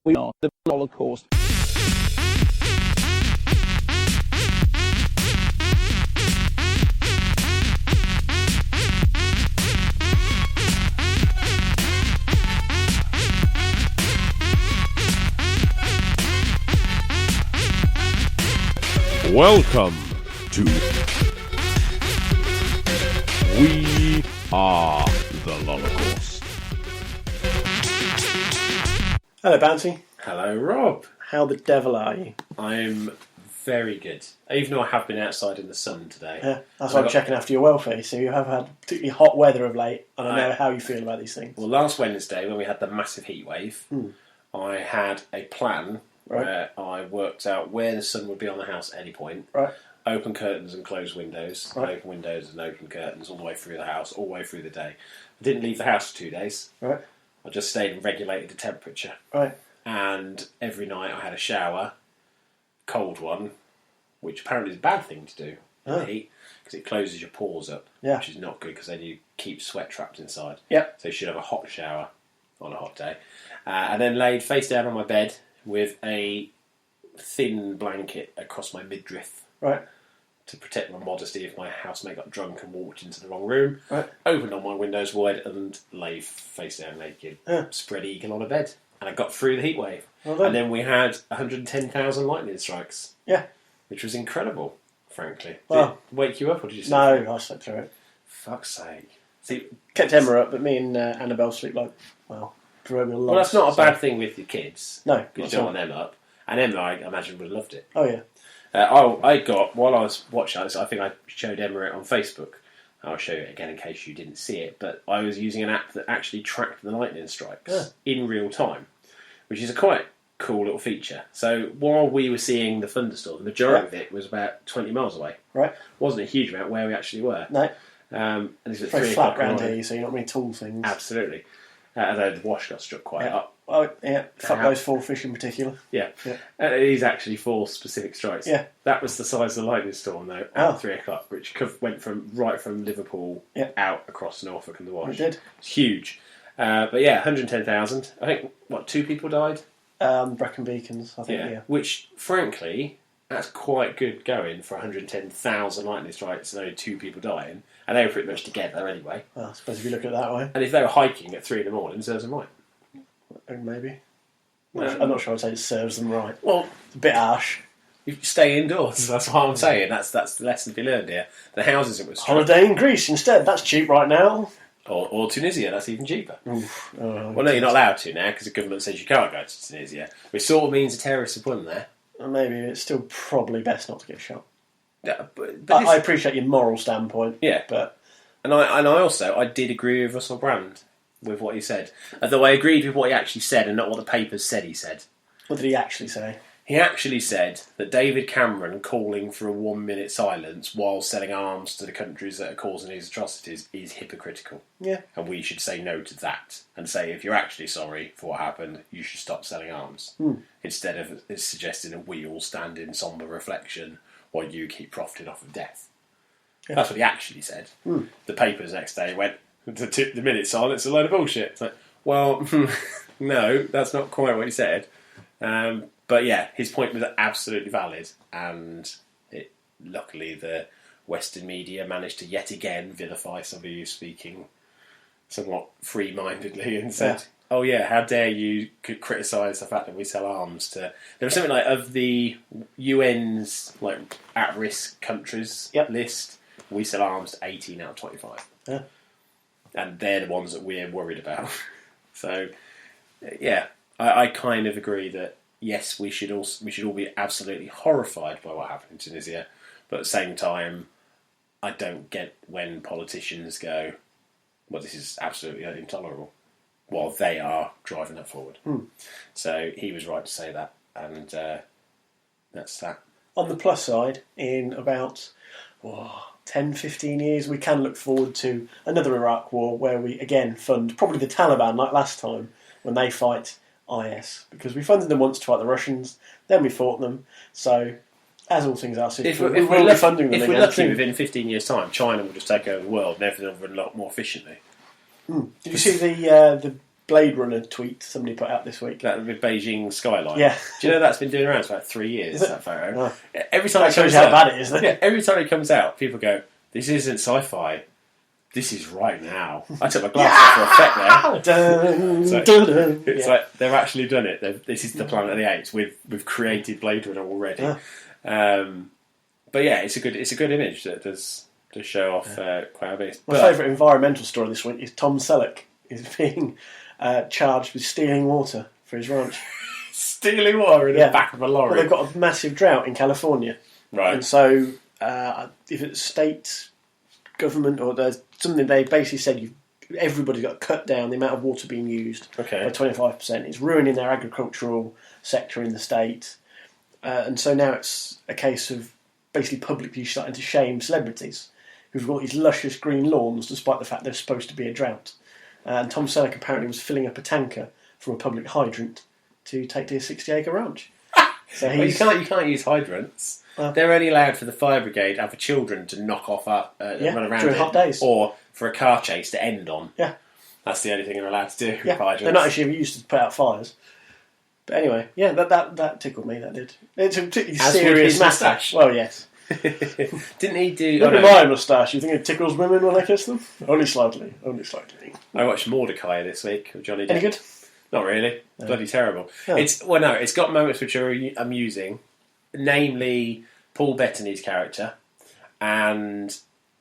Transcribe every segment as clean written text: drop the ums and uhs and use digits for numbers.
We are the Holocaust. Welcome to We Are the Holocaust. Hello, Bouncy. Hello, Rob. How the devil are you? I'm very good, even though I have been outside in the sun today. Yeah, that's why I'm checking after your welfare. So you have had particularly hot weather of late, and I know how you feel about these things. Well, last Wednesday, when we had the massive heat wave, I had a plan where I worked out where the sun would be on the house at any point. Right. Open curtains and closed windows. Right. Open windows and open curtains all the way through the house, all the way through the day. I didn't leave the house for 2 days. Right. I just stayed and regulated the temperature. Right. And every night I had a shower, cold one, which apparently is a bad thing to do in the heat, because it closes your pores up, which is not good, because then you keep sweat trapped inside. Yep. So you should have a hot shower on a hot day. And then laid face down on my bed with a thin blanket across my midriff. Right. To protect my modesty if my housemate got drunk and walked into the wrong room. Right. Opened all my windows wide and lay face down naked. Spread eagle on a bed. And I got through the heat wave. Well and then we had 110,000 lightning strikes. Yeah. Which was incredible, frankly. Well, did it wake you up or did you sleep? No, I slept through it. Fuck's sake. See, kept Emma up, but me and Annabelle sleep like, proverbial logs. Well, that's not a bad thing with your kids. No. Because you don't want them up. And Emma, I imagine, would have loved it. Oh, yeah. I got, while I was watching this, I think I showed Emma it on Facebook. I'll show you it again in case you didn't see it. But I was using an app that actually tracked the lightning strikes in real time, which is a quite cool little feature. So while we were seeing the thunderstorm, the majority of it was about 20 miles away. Right. Wasn't a huge amount where we actually were. No. And it's at very 3 flat o'clock ground here, so you're not many tall things. Absolutely. Although the wash got struck quite up. Oh, yeah. Fuck those 4 fish in particular. Yeah. It is actually 4 specific strikes. Yeah. That was the size of the lightning storm, though, at 3 o'clock, which went right from Liverpool out across Norfolk and the Wash. It did. It's huge. But yeah, 110,000. I think, 2 people died? Brecon Beacons, I think, yeah. Which, frankly, that's quite good going for 110,000 lightning strikes and only 2 people dying. And they were pretty much together anyway. Well, I suppose if you look at it that way. And if they were hiking at 3 in the morning, serves them right. Maybe. I'm not sure I'd say it serves them right. Well, it's a bit harsh. You stay indoors, that's what I'm saying. That's the lesson to be learned here. The houses it was holiday in Greece instead, that's cheap right now. Or Tunisia, that's even cheaper. Oof. Well, no, you're not allowed to now because the government says you can't go to Tunisia, which sort of means the terrorists have won there. Maybe it's still probably best not to get shot. Yeah, but I appreciate your moral standpoint. Yeah, but I did agree with Russell Brand with what he said. Although I agreed with what he actually said and not what the papers said he said. What did he actually say? He actually said that David Cameron calling for a 1 minute silence while selling arms to the countries that are causing these atrocities is hypocritical. Yeah. And we should say no to that and say if you're actually sorry for what happened, you should stop selling arms. Instead of suggesting that we all stand in sombre reflection while you keep profiting off of death. Yeah. That's what he actually said. The papers next day went, the minute silence is a load of bullshit. It's like, well, no, that's not quite what he said. But yeah, his point was absolutely valid, and luckily the Western media managed to yet again vilify somebody who's speaking somewhat free-mindedly and said, oh yeah, how dare you criticise the fact that we sell arms to... There was something like, of the UN's at-risk countries list, we sell arms to 18 out of 25. Yeah. And they're the ones that we're worried about. So, yeah, I kind of agree that yes, we should all be absolutely horrified by what happened in Tunisia, but at the same time, I don't get when politicians go, well, this is absolutely intolerable, while they are driving that forward. So he was right to say that, and that's that. On the plus side, in about 10, 15 years, we can look forward to another Iraq war where we, again, fund probably the Taliban, like last time, when they fight IS. Because we funded them once to fight the Russians, then we fought them. So, as all things are, we will be funding them again. If we're lucky, within 15 years' time, China will just take over the world and everything will run a lot more efficiently. Did you see the Blade Runner tweet somebody put out this week. That with Beijing skyline. Yeah. Do you know that's been doing around for about 3 years, that photo? Oh. Every time That it shows comes how out, bad it is, then. yeah, every time it comes out, people go, this isn't sci-fi. This is right now. I took my glasses off for effect there. It's like they've actually done it. This is the Planet of the Apes. We've created Blade Runner already. But yeah, it's a good image that does show off quite a bit. My favourite environmental story this week is Tom Selleck is being charged with stealing water for his ranch. Stealing water in the back of a lorry. Well, they've got a massive drought in California, right? And so if it's state government or there's something, they basically said everybody's got to cut down the amount of water being used by 25%. It's ruining their agricultural sector in the state, and so now it's a case of basically publicly starting to shame celebrities who've got these luscious green lawns despite the fact there's supposed to be a drought. And Tom Selleck apparently was filling up a tanker from a public hydrant to take to his 60-acre ranch. So well, you can't use hydrants. They're only allowed for the fire brigade and for children to knock off and run around during hot days, or for a car chase to end on. Yeah, that's the only thing they're allowed to do. Yeah, with hydrants. They're not actually used to put out fires. But anyway, yeah, that tickled me. That did. It's a particularly serious moustache. Well, yes. Didn't he do? Look at my moustache. You think it tickles women when I kiss them? Only slightly. Only slightly. I watched Mordecai this week with Johnny Depp. Any good? Not really. No. Bloody terrible. Oh. It's got moments which are amusing, namely Paul Bettany's character and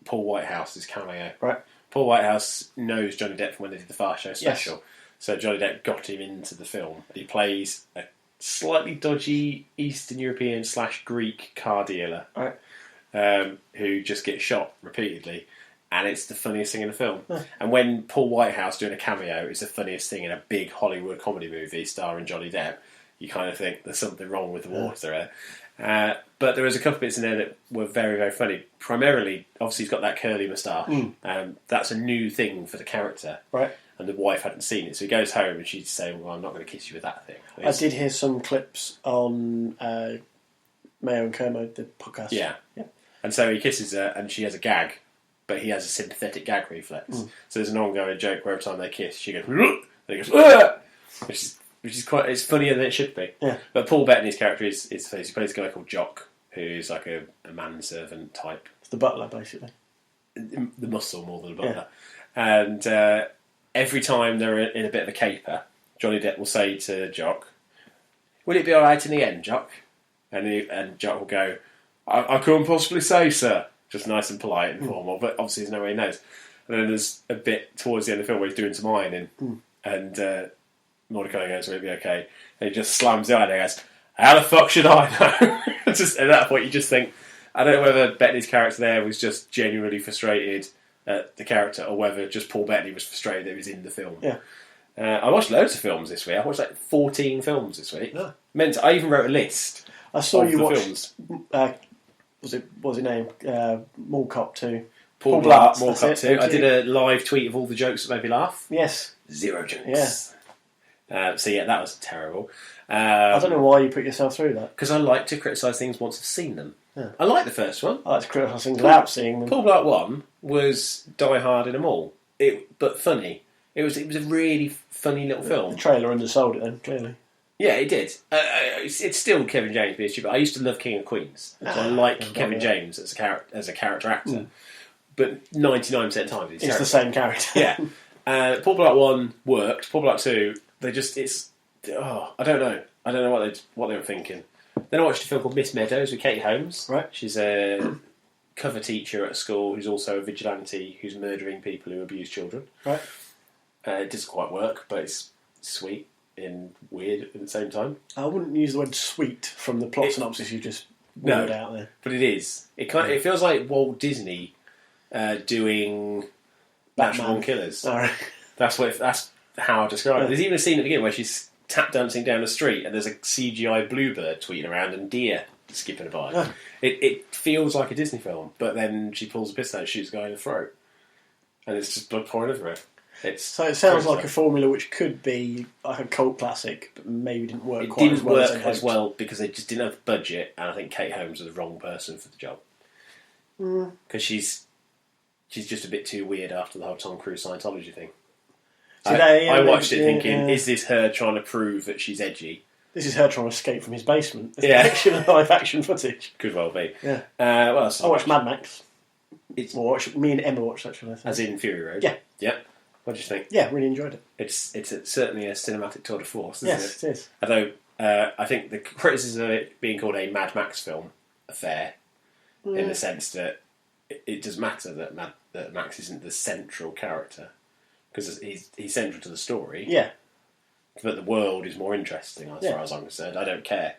Paul Whitehouse's cameo. Right. Paul Whitehouse knows Johnny Depp from when they did the Far Show special, Yes. So Johnny Depp got him into the film. He plays a slightly dodgy Eastern European / Greek car dealer, right. Who just gets shot repeatedly. And it's the funniest thing in the film. Huh. And when Paul Whitehouse doing a cameo is the funniest thing in a big Hollywood comedy movie starring Johnny Depp, you kind of think there's something wrong with the water there. But there was a couple bits in there that were very, very funny. Primarily, obviously, he's got that curly moustache. That's a new thing for the character. Right. And the wife hadn't seen it. So he goes home and she's saying, well, I'm not going to kiss you with that thing. I did hear some clips on Mayo and Kermo, the podcast. Yeah. And so he kisses her and she has a gag. But he has a sympathetic gag reflex. So there's an ongoing joke where every time they kiss, she goes, and he goes, which is quite, it's funnier than it should be. Yeah. But Paul Bettany's character is funny. He plays a guy called Jock, who's like a manservant type. It's the butler, basically. The muscle more than the butler. Yeah. And every time they're in a bit of a caper, Johnny Depp will say to Jock, will it be alright in the end, Jock? And Jock will go, I couldn't possibly say, sir. Just nice and polite and formal, but obviously there's no way he knows. And then there's a bit towards the end of the film where he's doing some ironing, and Mordecai goes, will it be okay? And he just slams the iron and goes, how the fuck should I know? Just at that point you just think, I don't know whether Bettany's character there was just genuinely frustrated at the character, or whether just Paul Bettany was frustrated that he was in the film. Yeah. I watched loads of films this week. I watched like 14 films this week. Yeah. I even wrote a list. I saw you watch films. What was his name? Mall Cop 2. Paul Blart, Mall Cop 2. I did a live tweet of all the jokes that made me laugh. Yes. 0 jokes. Yeah. So yeah, that was terrible. I don't know why you put yourself through that. Because I like to criticise things once I've seen them. Yeah. I like the first one. I like to criticise things without seeing them. Paul Blart 1 was Die Hard in a mall, but funny. It was a really funny little film. The trailer undersold it then, clearly. Yeah, it did. It's still Kevin James being stupid. I used to love King of Queens. So I like Kevin James as a character actor. But 99% of the time it's the same character. Yeah. Paul Blart 1 worked. Paul Blart 2, I don't know. I don't know what they were thinking. Then I watched a film called Miss Meadows with Katie Holmes. Right. She's a cover teacher at a school who's also a vigilante who's murdering people who abuse children. Right. It doesn't quite work, but it's sweet and weird at the same time. I wouldn't use the word sweet from the plot synopsis you just word out there. But it is. It feels like Walt Disney doing Batman Killers. All right. That's how I describe it. There's even a scene at the beginning where she's tap dancing down the street and there's a CGI bluebird tweeting around and deer skipping by. Oh. It feels like a Disney film, but then she pulls a pistol out and shoots a guy in the throat. And it's just blood pouring everywhere. So it sounds like a formula which could be like a cult classic, but maybe didn't work it quite didn't as well work as as well because they just didn't have the budget, and I think Kate Holmes was the wrong person for the job. Because she's just a bit too weird after the whole Tom Cruise Scientology thing. I watched it thinking, is this her trying to prove that she's edgy? This is her trying to escape from his basement. It's Yeah. actually live action footage. Could well be. Yeah. What else? I watched Mad Max. It's Me and Emma watched actually. as in Fury Road. Yeah. Yeah. What do you think? Yeah, really enjoyed it. It's certainly a cinematic tour de force, isn't Yes, it? it is. Although I think the criticism of it being called a Mad Max film are fair, in the sense that it does matter that Max isn't the central character, because he's central to the story. Yeah. But the world is more interesting, as far as I'm concerned. I don't care.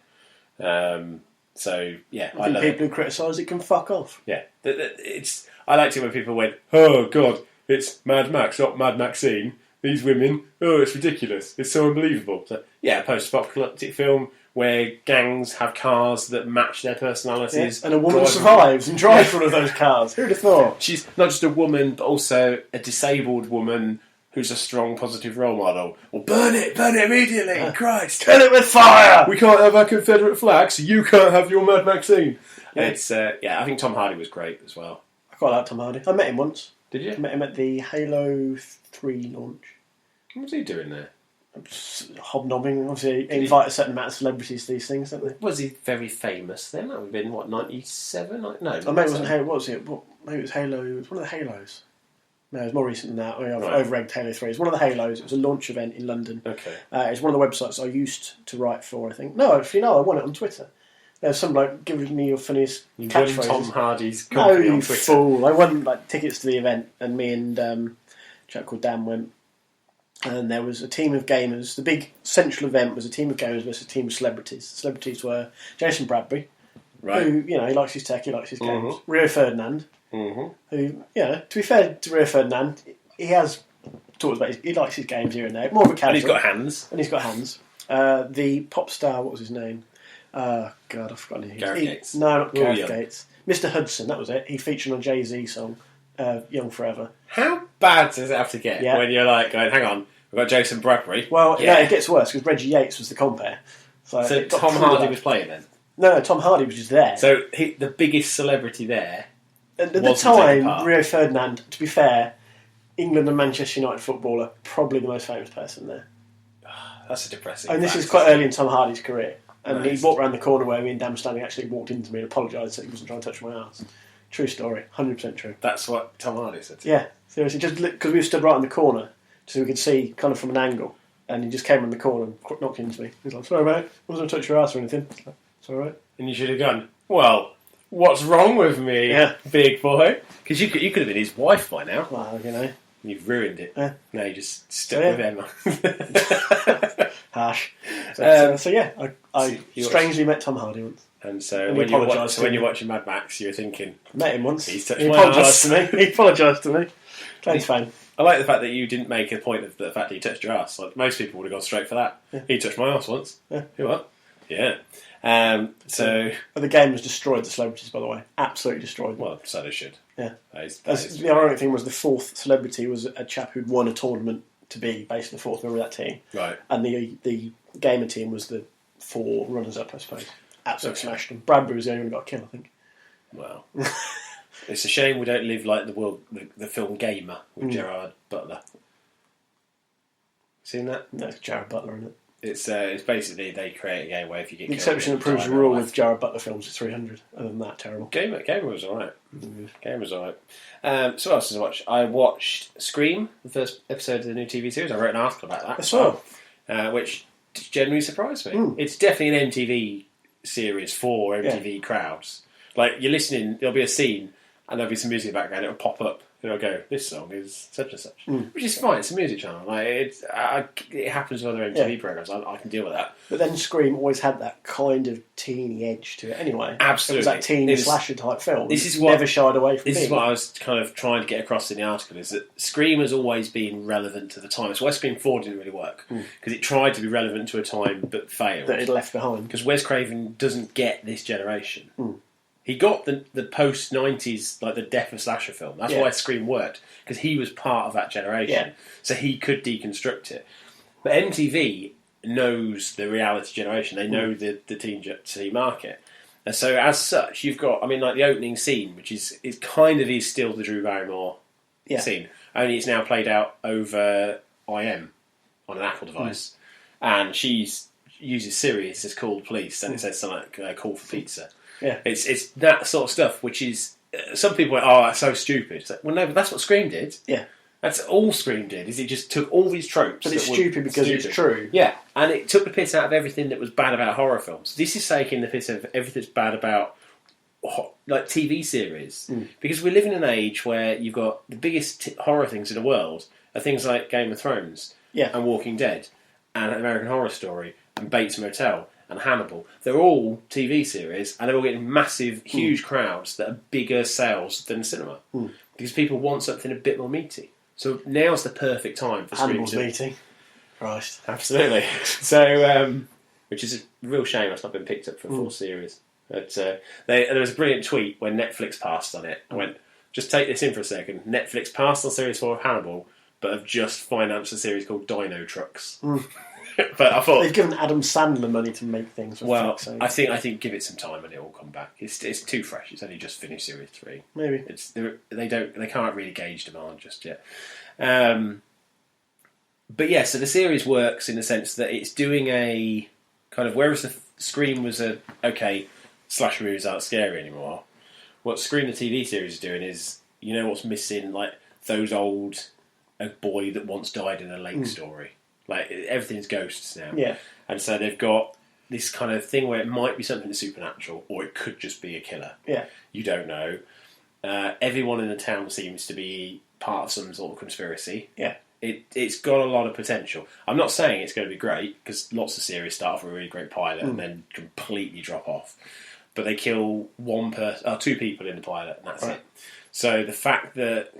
So yeah, I think people who criticise it can fuck off. Yeah, I liked it when people went, "Oh God, it's Mad Max, not Mad Maxine. These women, oh, it's ridiculous. It's so unbelievable." So yeah, a post-apocalyptic film where gangs have cars that match their personalities, and a woman survives and drives one of those cars. Who'd have thought? She's not just a woman, but also a disabled woman who's a strong, positive role model. Well, burn it immediately, Christ. Kill it with fire! We can't have our Confederate flag, so you can't have your Mad Maxine. Yeah. It's I think Tom Hardy was great as well. I quite like Tom Hardy. I met him once. Did you? I met him at the Halo 3 launch. What was he doing there? Hobnobbing. Obviously, invite a certain amount of celebrities to these things, don't they? Was he very famous then? That would have been, 97? No. Maybe it wasn't Halo. What was it? Maybe it was Halo. It was one of the Halos. No, it was more recent than that. I've over-egged Halo 3. It was one of the Halos. It was a launch event in London. Okay. It's one of the websites I used to write for, I think. No, actually, no, I won it on Twitter. There's some bloke giving me your funniest catchphrases. Tom Hardy's company on Twitter. Fool. I won tickets to the event, and me and a chap called Dan went. And there was a team of gamers. The big central event was a team of gamers versus a team of celebrities. The celebrities were Jason Bradbury, who, he likes his tech, he likes his games. Rio Ferdinand, who, to be fair to Rio Ferdinand, he has talked about he likes his games here and there. More of a casual. And he's got hands. The pop star, what was his name? God, I've forgotten his name. Gareth Gates. No, not Gareth Gates. Mr. Hudson, that was it. He featured on a Jay-Z song, Young Forever. How bad does it have to get when you're like going, hang on, we've got Jason Bradbury? Well, no, it gets worse because Reggie Yates was the compare. So Tom Hardy was playing then? No, Tom Hardy was just there. So the biggest celebrity there. At the time, Rio Ferdinand, to be fair, England and Manchester United footballer, probably the most famous person there. That's a depressing And this is quite early in Tom Hardy's career. And he walked around the corner where me and Dan were standing, actually walked into me and apologised that he wasn't trying to touch my arse. True story, 100% true. That's what Tom Hardy said to you? Yeah, seriously, just because we stood right in the corner, so we could see kind of from an angle, and he just came around the corner and knocked into me. He was like, "Sorry, mate, I wasn't going to touch your ass or anything." It's all right. And you should have gone, "Well, what's wrong with me, big boy?" Because you could have been his wife by now. Well, You've ruined it. Yeah. No, you just stuck with Emma. Harsh. I strangely met Tom Hardy once. And so when you're watching Mad Max, you're thinking... Met him once. He apologised to me. He apologised to me. Glad fan. I like the fact that you didn't make a point of the fact that he touched your ass. Like most people would have gone straight for that. Yeah. He touched my ass once. Yeah. You what? Yeah. So the game has destroyed the celebrities, by the way. Absolutely destroyed them. Well, so they should. Yeah. The ironic thing was the fourth celebrity was a chap who'd won a tournament to be basically the fourth member of that team. Right. And the gamer team was the four runners-up, I suppose. Absolutely smashed them. Bradbury was the only one who got a kill, I think. Well, it's a shame we don't live like the film Gamer with Gerard Butler. Seen that? No, it's Gerard Butler, isn't it? It's basically they create a game where if you get the exception that proves the rule with Gerard Butler films is 300. Other than that, terrible. Gamer was alright. Gamer was alright. So what else did I watch? I watched Scream, the first episode of the new TV series. I wrote an article about that. That's all. Which genuinely surprised me. It's definitely an MTV series for MTV crowds. Like you're listening, there'll be a scene and there'll be some music in the background. It'll pop up. And I'll go, this song is such and such, which is fine. It's a music channel. Like it happens with other MTV programs. I can deal with that. But then Scream always had that kind of teeny edge to it. Anyway, absolutely, it was that teeny slasher type film. This is never shied away from. This is what I was kind of trying to get across in the article: is that Scream has always been relevant to the time. It's why Scream 4 didn't really work because it tried to be relevant to a time but failed. That it left behind. Because Wes Craven doesn't get this generation. He got the post-90s, like the death of slasher film. That's why Scream worked, because he was part of that generation. Yeah. So he could deconstruct it. But MTV knows the reality generation. They know the teen market. And so as such, you've got, the opening scene, which is kind of still the Drew Barrymore scene. Only it's now played out over IM on an Apple device, and she uses Siri. It says call the police, and it says something like call for pizza. Yeah, it's that sort of stuff, which is some people went, oh, that's so stupid. It's like, well, no, but that's what Scream did. Yeah. That's all Scream did, is it just took all these tropes. But it's stupid because it's true. Yeah, and it took the piss out of everything that was bad about horror films. This is taking the piss out of everything that's bad about like TV series. Because we live in an age where you've got the biggest horror things in the world are things like Game of Thrones and Walking Dead and American Horror Story and Bates Motel and Hannibal. They're all TV series, and they're all getting massive, huge crowds that are bigger sales than cinema. Because people want something a bit more meaty. So now's the perfect time for Scream 2. Meeting. Christ. Absolutely. So, which is a real shame it's not been picked up for a full series. But there was a brilliant tweet when Netflix passed on it. I went, just take this in for a second. Netflix passed on Series 4 of Hannibal, but have just financed a series called Dino Trucks. But I thought... They've given Adam Sandler money to make things. Well, I think give it some time and it will come back. It's too fresh. It's only just finished Series 3. Maybe. They can't really gauge demand just yet. But yeah, so the series works in the sense that it's doing a kind of, whereas the Scream was slasher movies aren't scary anymore, what Scream the TV series is doing is, you know what's missing, like those old A Boy That Once Died in a Lake story. Like, everything's ghosts now. Yeah. And so they've got this kind of thing where it might be something supernatural, or it could just be a killer. Yeah. You don't know. Everyone in the town seems to be part of some sort of conspiracy. Yeah. It's got a lot of potential. I'm not saying it's going to be great, because lots of series start off with a really great pilot and then completely drop off. But they kill two people in the pilot, and that's it. So the fact that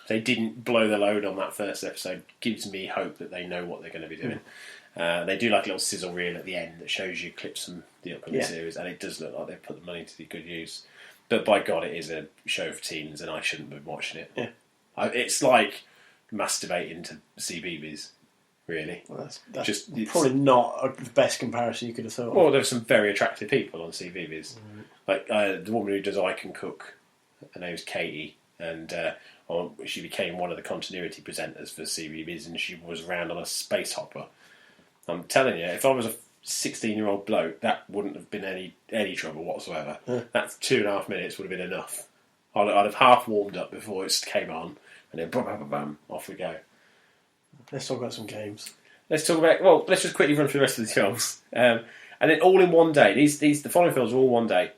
they didn't blow the load on that first episode gives me hope that they know what they're going to be doing. They do like a little sizzle reel at the end that shows you clips from the upcoming series, and it does look like they've put the money to good use. But by God, it is a show for teens, and I shouldn't be watching it. Yeah. It's like masturbating to CBeebies, really. Well, that's just probably not the best comparison you could have thought. Well, there's some very attractive people on CBeebies. Like the woman who does I Can Cook, her name's Katie, and she became one of the continuity presenters for CBeebies, and she was around on a space hopper. I'm telling you, if I was a 16-year-old bloke, that wouldn't have been any trouble whatsoever. That 2.5 minutes would have been enough. I'd have half warmed up before it came on, and then bam, off we go. Let's talk about some games. Let's just quickly run through the rest of the films. And then all in one day. The following films are all one day.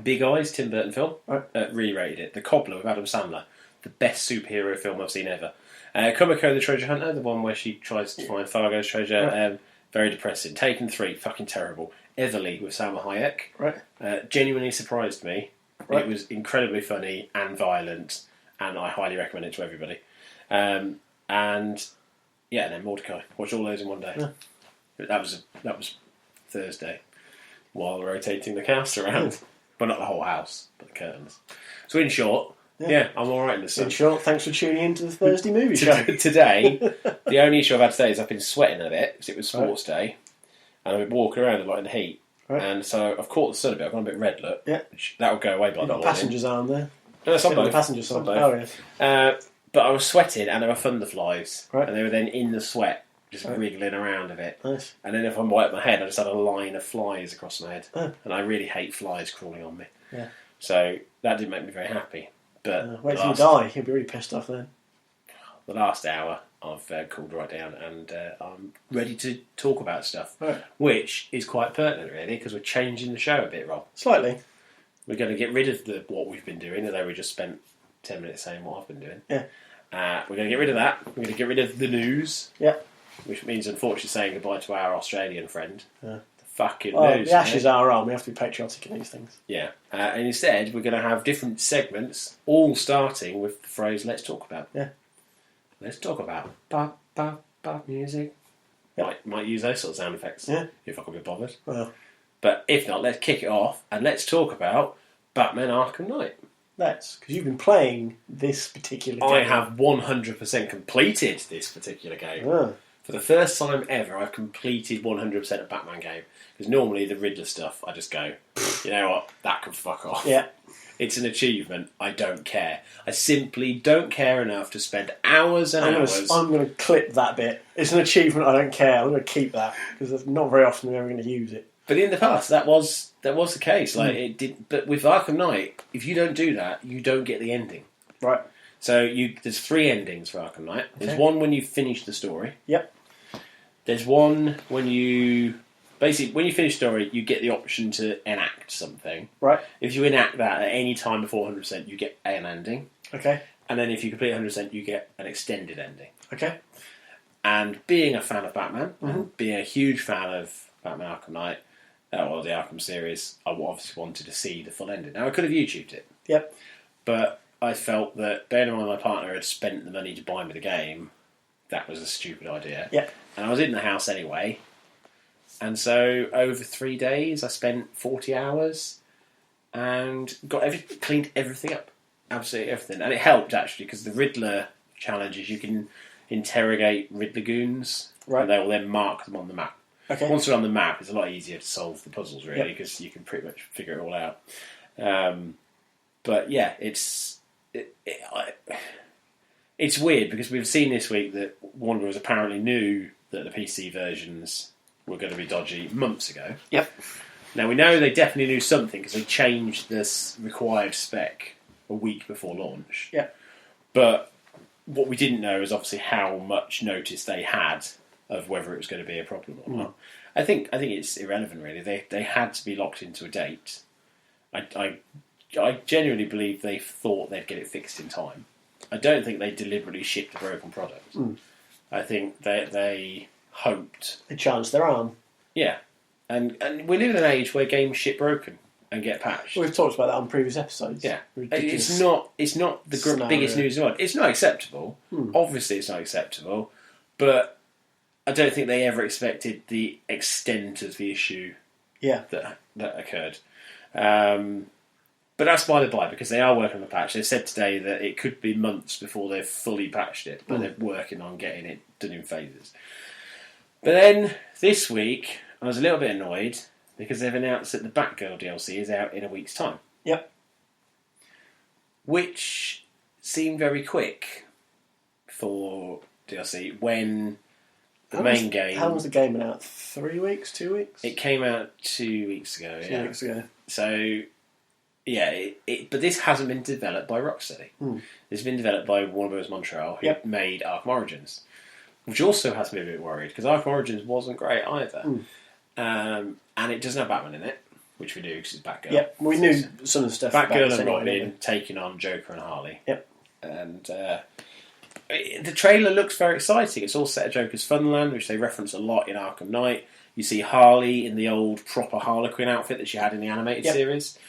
Big Eyes, Tim Burton film. Really rated it. The Cobbler with Adam Sandler. The best superhero film I've seen ever. Kumiko the Treasure Hunter, the one where she tries to find Fargo's treasure. Very depressing. Taken 3, fucking terrible. Everly with Salma Hayek. Genuinely surprised me. It was incredibly funny and violent, and I highly recommend it to everybody. And then Mordecai. Watch all those in one day. That was Thursday, while rotating the cast around. But not the whole house, but the curtains. So in short, I'm alright in the sun. In short, thanks for tuning in to the Thursday movie show. Today, the only issue I've had today is I've been sweating a bit, because it was sports day, and I've been walking around a lot in the heat. And so I've caught the sun a bit, I've gone a bit red, look. Yeah. That'll go away by the morning. Passenger's arm there. No, some both. The passenger's arm. Oh, yeah. But I was sweating, and there were thunderflies, and they were then in the sweat, just wriggling around a bit. Nice. And then if I wipe my head, I just had a line of flies across my head. And I really hate flies crawling on me. Yeah. So that didn't make me very happy. But wait till you die, he'll be really pissed off then. The last hour, I've cooled right down, and I'm ready to talk about stuff, which is quite pertinent, really, because we're changing the show a bit, Rob. Slightly. We're going to get rid of what we've been doing, although we just spent 10 minutes saying what I've been doing. Yeah. We're going to get rid of that. We're going to get rid of the news. Yeah. Which means, unfortunately, saying goodbye to our Australian friend. The fucking news. news. The Ashes are on. We have to be patriotic in these things. Yeah. And instead, we're going to have different segments, all starting with the phrase, let's talk about. Yeah. Let's talk about pop music. Yep. Might use those sort of sound effects. Yeah. If I can be bothered. Well. But if not, let's kick it off and let's talk about Batman Arkham Knight. Because you've been playing this particular game. I have 100% completed this particular game. For the first time ever, I've completed 100% of Batman game. Because normally the Riddler stuff, I just go, you know what, that can fuck off. Yeah. It's an achievement. I don't care. I simply don't care enough to spend hours and hours. I'm going to clip that bit. It's an achievement. I don't care. I'm going to keep that because not very often we're ever going to use it. But in the past, that was the case. Like it did. But with Arkham Knight, if you don't do that, you don't get the ending. Right. So there's 3 endings for Arkham Knight. There's one when you finish the story. Yep. There's one when you finish the story, you get the option to enact something. Right. If you enact that at any time before 100%, you get an ending. Okay. And then if you complete 100%, you get an extended ending. Okay. And being a fan of Batman, and being a huge fan of Batman Arkham Knight, the Arkham series, I obviously wanted to see the full ending. Now, I could have YouTubed it. Yep. But I felt that, bearing in mind my partner had spent the money to buy me the game, that was a stupid idea. Yep. And I was in the house anyway. And so, over 3 days, I spent 40 hours and cleaned everything up. Absolutely everything. And it helped, actually, because the Riddler challenges, you can interrogate Riddler goons, right. and they will then mark them on the map. Okay. Once they're on the map, it's a lot easier to solve the puzzles, really, because you can pretty much figure it all out. But yeah, it's weird because we've seen this week that Warner Bros. Apparently knew that the PC versions were going to be dodgy months ago. Yep. Now we know they definitely knew something because they changed this required spec a week before launch. Yep. But what we didn't know is obviously how much notice they had of whether it was going to be a problem or not. I think it's irrelevant, really. They had to be locked into a date. I genuinely believe they thought they'd get it fixed in time. I don't think they deliberately shipped a broken product. I think they hoped. They chanced their arm. Yeah. And we live in an age where games ship broken and get patched. We've talked about that on previous episodes. Yeah. Ridiculous. It's not the biggest news in the world. It's not acceptable. Obviously it's not acceptable. But I don't think they ever expected the extent of the issue that occurred. But that's by the by, because they are working on the patch. They said today that it could be months before they've fully patched it, but they're working on getting it done in phases. But then, this week, I was a little bit annoyed, because they've announced that the Batgirl DLC is out in a week's time. Yep. Which seemed very quick for DLC, when the main game... How was the game been out? 3 weeks? 2 weeks? It came out 2 weeks ago, 2 weeks ago. So... Yeah, but this hasn't been developed by Rocksteady. It's been developed by Warner Bros. Montreal, who made Arkham Origins, which also has me a bit worried, because Arkham Origins wasn't great either. And it doesn't have Batman in it, which we do, because it's Batgirl. Yep, we knew some of the stuff about Batgirl and anyway, Robin taking on Joker and Harley. Yep. And the trailer looks very exciting. It's all set at Joker's Funland, which they reference a lot in Arkham Knight. You see Harley in the old proper Harlequin outfit that she had in the animated series.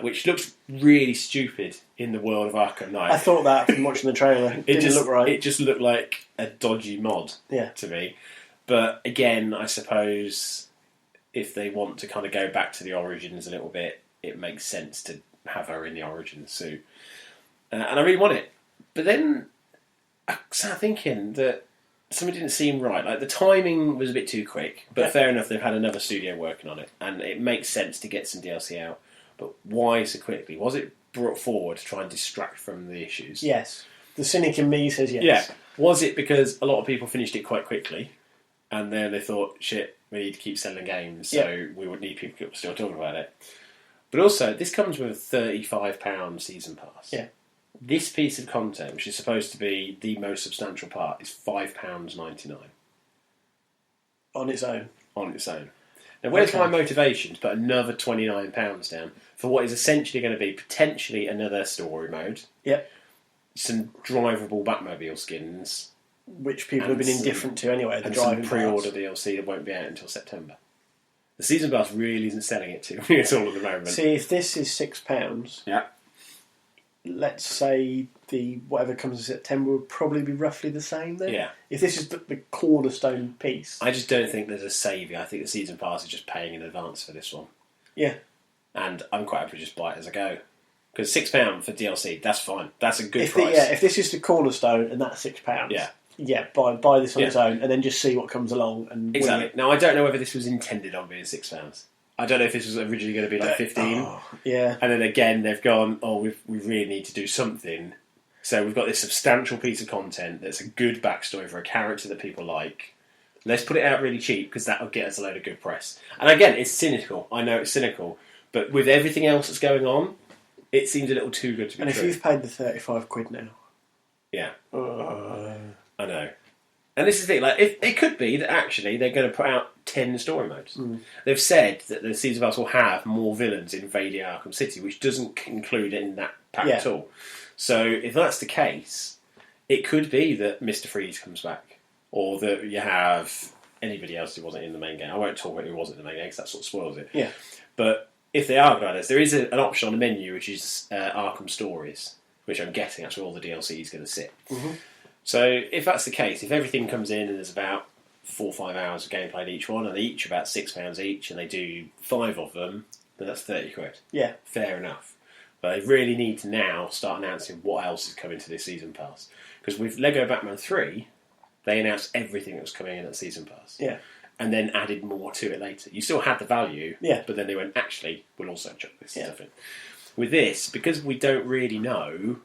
Which looks really stupid in the world of Arkham Knight. I thought that from watching the trailer. It didn't look right. It just looked like a dodgy mod to me. But again, I suppose if they want to kind of go back to the origins a little bit, it makes sense to have her in the origins suit. And I really want it. But then I started thinking that something didn't seem right. Like, the timing was a bit too quick. But fair enough, they've had another studio working on it. And it makes sense to get some DLC out. But why so quickly? Was it brought forward to try and distract from the issues? Yes. The cynic in me says yes. Yeah. Was it because a lot of people finished it quite quickly, and then they thought, shit, we need to keep selling games, so we would need people still talking about it? But also, this comes with a £35 season pass. Yeah. This piece of content, which is supposed to be the most substantial part, is £5.99. On its own. On its own. Now, where's my motivation to put another £29 down for what is essentially going to be potentially another story mode? Yep. Some drivable Batmobile skins. Which people have been indifferent to anyway. And some pre-order DLC that won't be out until September. The season pass really isn't selling it to me at all at the moment. See, if this is £6... Yeah. Let's say the whatever comes in September would probably be roughly the same then. Yeah. If this is the cornerstone piece. I just don't think there's a saviour. I think the season pass is just paying in advance for this one. Yeah. And I'm quite happy to just buy it as I go. Because £6 for DLC, that's fine. That's a good price. If this is the cornerstone and that's £6, buy this on its own and then just see what comes along. And exactly. Now, I don't know whether this was intended on being £6. I don't know if this was originally going to be like 15. Yeah. And then again, they've gone, we really need to do something. So we've got this substantial piece of content that's a good backstory for a character that people like. Let's put it out really cheap because that'll get us a load of good press. And again, it's cynical. I know it's cynical. But with everything else that's going on, it seems a little too good to be true. And if you've paid the £35 now... Yeah. I know. And this is the thing, like, if it could be that actually they're going to put out 10 story modes. They've said that the Season Pass will have more villains invading Arkham City, which doesn't include in that pack at all. So if that's the case, it could be that Mr. Freeze comes back, or that you have anybody else who wasn't in the main game. I won't talk about who wasn't in the main game because that sort of spoils it. Yeah. But if they are going to, there is an option on the menu which is Arkham Stories, which I'm guessing that's where all the DLC is going to sit. So if that's the case, if everything comes in and there's about 4 or 5 hours of gameplay in each one, and they each are about £6 each, and they do 5 of them, then that's £30. Yeah. Fair enough. But they really need to now start announcing what else is coming to this Season Pass. Because with Lego Batman 3, they announced everything that was coming in at Season Pass. Yeah. And then added more to it later. You still had the value, but then they went, actually, we'll also chuck this stuff in. With this, because we don't really know,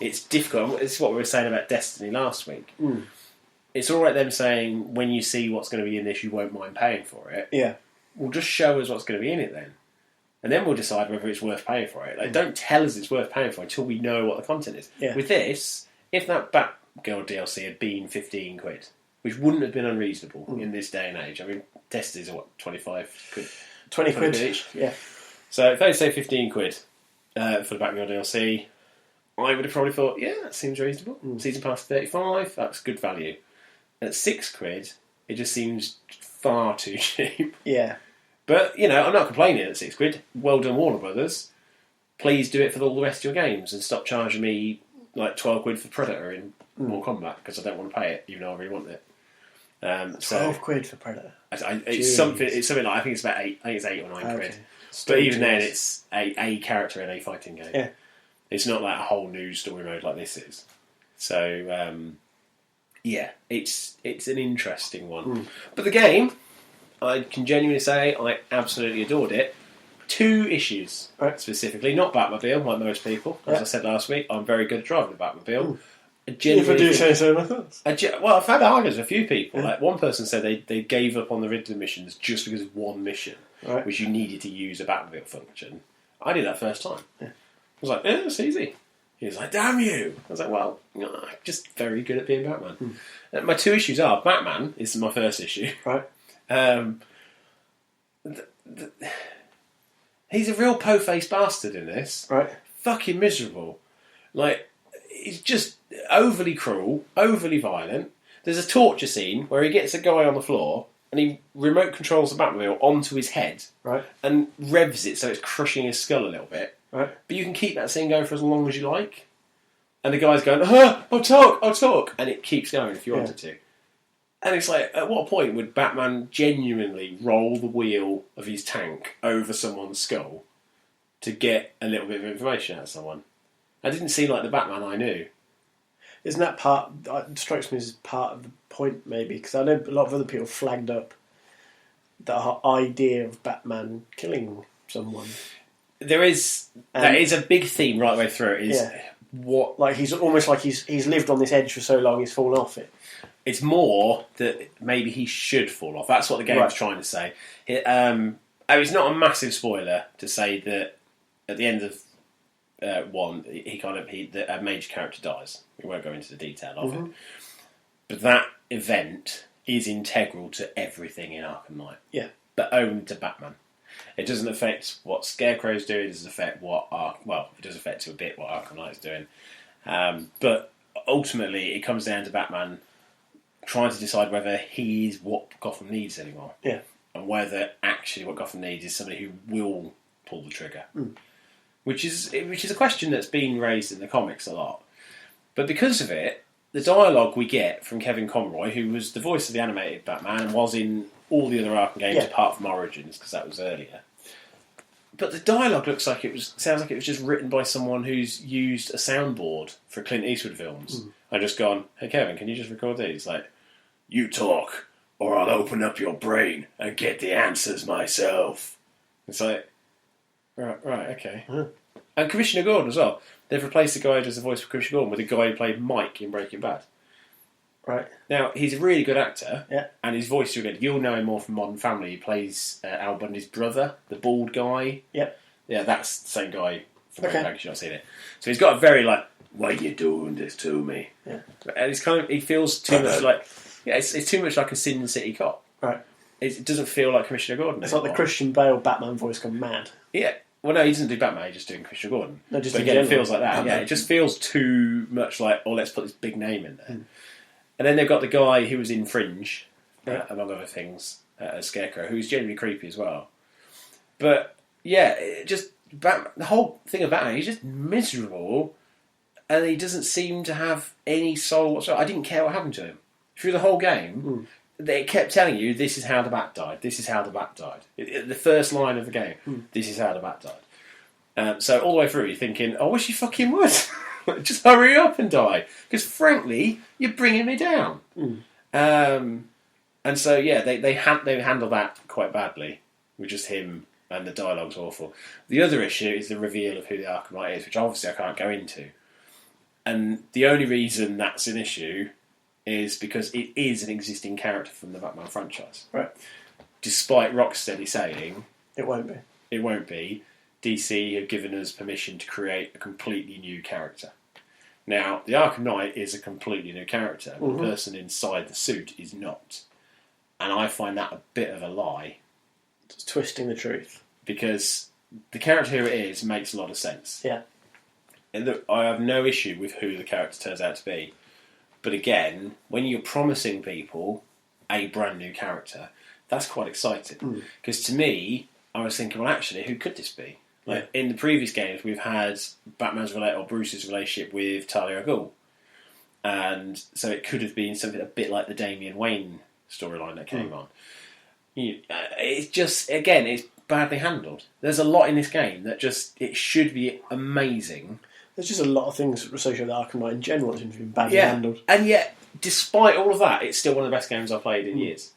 it's difficult. This is what we were saying about Destiny last week. It's all right them saying, when you see what's going to be in this, you won't mind paying for it. Yeah. Well, just show us what's going to be in it then. And then we'll decide whether it's worth paying for it. Like, don't tell us it's worth paying for until we know what the content is. Yeah. With this, if that Batgirl DLC had been £15, which wouldn't have been unreasonable in this day and age. I mean, Destiny's are what, 25 quid? 20 quid each? Yeah. So if they say £15 for the Batgirl DLC, I would have probably thought, yeah, that seems reasonable. Season Pass 35, that's good value. And at £6, it just seems far too cheap. Yeah. But, you know, I'm not complaining at £6. Well done, Warner Brothers. Please do it for all the rest of your games and stop charging me like £12 for Predator in Mortal Kombat because I don't want to pay it, even though I really want it. £12 for Predator. It's something like, I think it's about 8. I think it's 8 or 9 quid. But even then, it's a character in a fighting game. Yeah. It's not like a whole new story mode like this is. So, yeah, it's an interesting one. But the game, I can genuinely say I absolutely adored it. 2 issues, specifically. Not Batmobile, like most people. As I said last week, I'm very good at driving a Batmobile. If I do say so myself. Well, I've had arguments with a few people. Like, one person said they gave up on the Riddler missions just because of one mission, which you needed to use a Batmobile function. I did that first time. I was like, it's easy. He was like, damn you! I was like, well, I'm just very good at being Batman. My 2 issues are, Batman is my first issue. Right. He's a real po-faced bastard in this. Right. Fucking miserable. Like, he's just overly cruel, overly violent. There's a torture scene where he gets a guy on the floor and he remote controls the Batmobile onto his head, right, and revs it so it's crushing his skull a little bit. Right. But you can keep that scene going for as long as you like. And the guy's going, I'll talk. And it keeps going if you want it to. And it's like, at what point would Batman genuinely roll the wheel of his tank over someone's skull to get a little bit of information out of someone? That didn't seem like the Batman I knew. Isn't that part... It strikes me as part of the point, maybe, because I know a lot of other people flagged up the idea of Batman killing someone. That is a big theme right the way through it. What, like, he's almost like he's lived on this edge for so long he's fallen off it. It's more that maybe he should fall off. That's what the game's trying to say. It's not a massive spoiler to say that at the end of one, a major character dies. We won't go into the detail of it. But that event is integral to everything in Arkham Knight. Yeah. But only to Batman. It doesn't affect what Scarecrow's doing. It doesn't affect it does affect to a bit what Arkham Knight's doing. But ultimately, it comes down to Batman trying to decide whether he is what Gotham needs anymore. Yeah. And whether actually what Gotham needs is somebody who will pull the trigger. Which is a question that's been raised in the comics a lot. But because of it, the dialogue we get from Kevin Conroy, who was the voice of the animated Batman and was in all the other Arkham games apart from Origins, because that was earlier. But the dialogue sounds like it was just written by someone who's used a soundboard for Clint Eastwood films. And just gone, hey Kevin, can you just record these? Like, you talk, or I'll open up your brain and get the answers myself. It's like, right, okay. And Commissioner Gordon as well. They've replaced the guy who does the voice for Commissioner Gordon with the guy who played Mike in Breaking Bad. Right. Now, he's a really good actor. Yeah. And his voice, you'll know him more from Modern Family. He plays Al Bundy's brother, the bald guy. Yep. Yeah, that's the same guy from Breaking Bad, because you've not seen it. So he's got a very, like, why are you doing this to me? Yeah. And it's kind of, he feels too much like, it's too much like a Sin City cop. Right. It doesn't feel like Commissioner Gordon It's anymore. like the Christian Bale Batman voice gone mad. Yeah. Well, no, he doesn't do Batman, he's just doing Commissioner Gordon. No, just but in again, it general. feels like that. Yeah, it just feels too much like, oh, let's put this big name in there. And then they've got the guy who was in Fringe, among other things, as Scarecrow, who's genuinely creepy as well. But, yeah, the whole thing of Batman, he's just miserable, and he doesn't seem to have any soul whatsoever. I didn't care what happened to him. Through the whole game, they kept telling you, this is how the Bat died, this is how the Bat died. The first line of the game, this is how the Bat died. So all the way through, you're thinking, I wish you fucking would. Just hurry up and die. Because frankly, you're bringing me down. And so, yeah, they handle that quite badly with just him, and the dialogue's awful. The other issue is the reveal of who the Arkham Knight is, which obviously I can't go into. And the only reason that's an issue is because it is an existing character from the Batman franchise. Right. Despite Rocksteady saying It won't be. it won't be, DC have given us permission to create a completely new character. Now, the Arkham Knight is a completely new character, but the person inside the suit is not. And I find that a bit of a lie. It's twisting the truth. Because the character who it is makes a lot of sense. Yeah. And look, I have no issue with who the character turns out to be. But again, when you're promising people a brand new character, that's quite exciting. Because to me, I was thinking, well, actually, who could this be? Like in the previous games, we've had Bruce's relationship with Talia al Ghul. And so it could have been something a bit like the Damian Wayne storyline that came on. It's just, again, it's badly handled. There's a lot in this game that it should be amazing. There's just a lot of things associated with Arkham Knight in general that have been badly handled. And yet, despite all of that, it's still one of the best games I've played in years.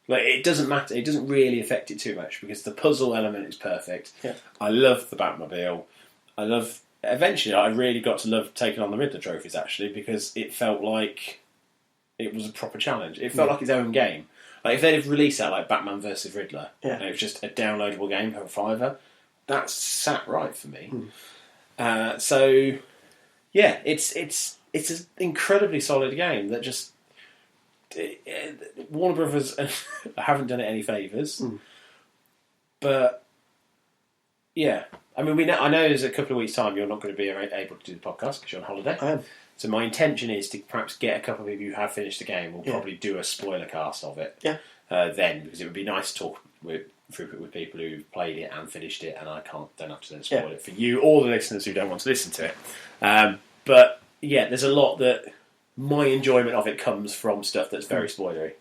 Like, it doesn't matter. It doesn't really affect it too much because the puzzle element is perfect. Yeah. I love the Batmobile. Eventually, I really got to love taking on the Riddler trophies, actually, because it felt like it was a proper challenge. It felt like its own game. Like, if they'd have released that, like Batman vs. Riddler, and it was just a downloadable game for a $5, that sat right for me. So, yeah, it's an incredibly solid game that just... Warner Brothers haven't done it any favours. But, yeah. I mean, I know there's a couple of weeks' time you're not going to be able to do the podcast because you're on holiday. I am. So my intention is to perhaps get a couple of people who have finished the game. We'll probably do a spoiler cast of it. Yeah. Then, because it would be nice to talk with people who've played it and finished it, and don't have to then spoil it for you or the listeners who don't want to listen to it. But yeah, there's a lot that my enjoyment of it comes from stuff that's very spoilery.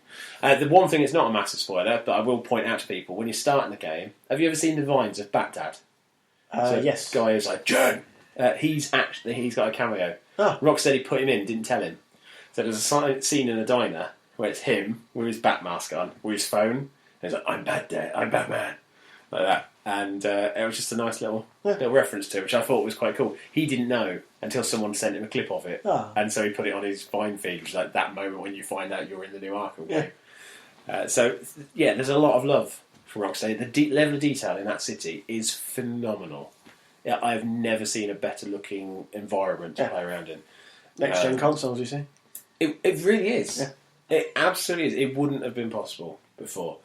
The one thing that's not a massive spoiler, but I will point out to people, when you're starting the game, have you ever seen the vines of Bat-Dad? Yes. Guy is like, Jen! He's got a cameo. Oh. Rocksteady put him in, didn't tell him. So there's a scene in a diner where it's him with his bat mask on, with his phone. And he's like, I'm Bat-Dad, I'm Batman. Like that. And it was just a nice little reference to it, which I thought was quite cool. He didn't know until someone sent him a clip of it. Oh. And so he put it on his Vine feed, which is like that moment when you find out you're in the new Arkham game. So, yeah, there's a lot of love for Rocksteady. The level of detail in that city is phenomenal. Yeah, I've never seen a better looking environment to play around in. Next gen consoles, you see? It really is. Yeah. It absolutely is. It wouldn't have been possible before.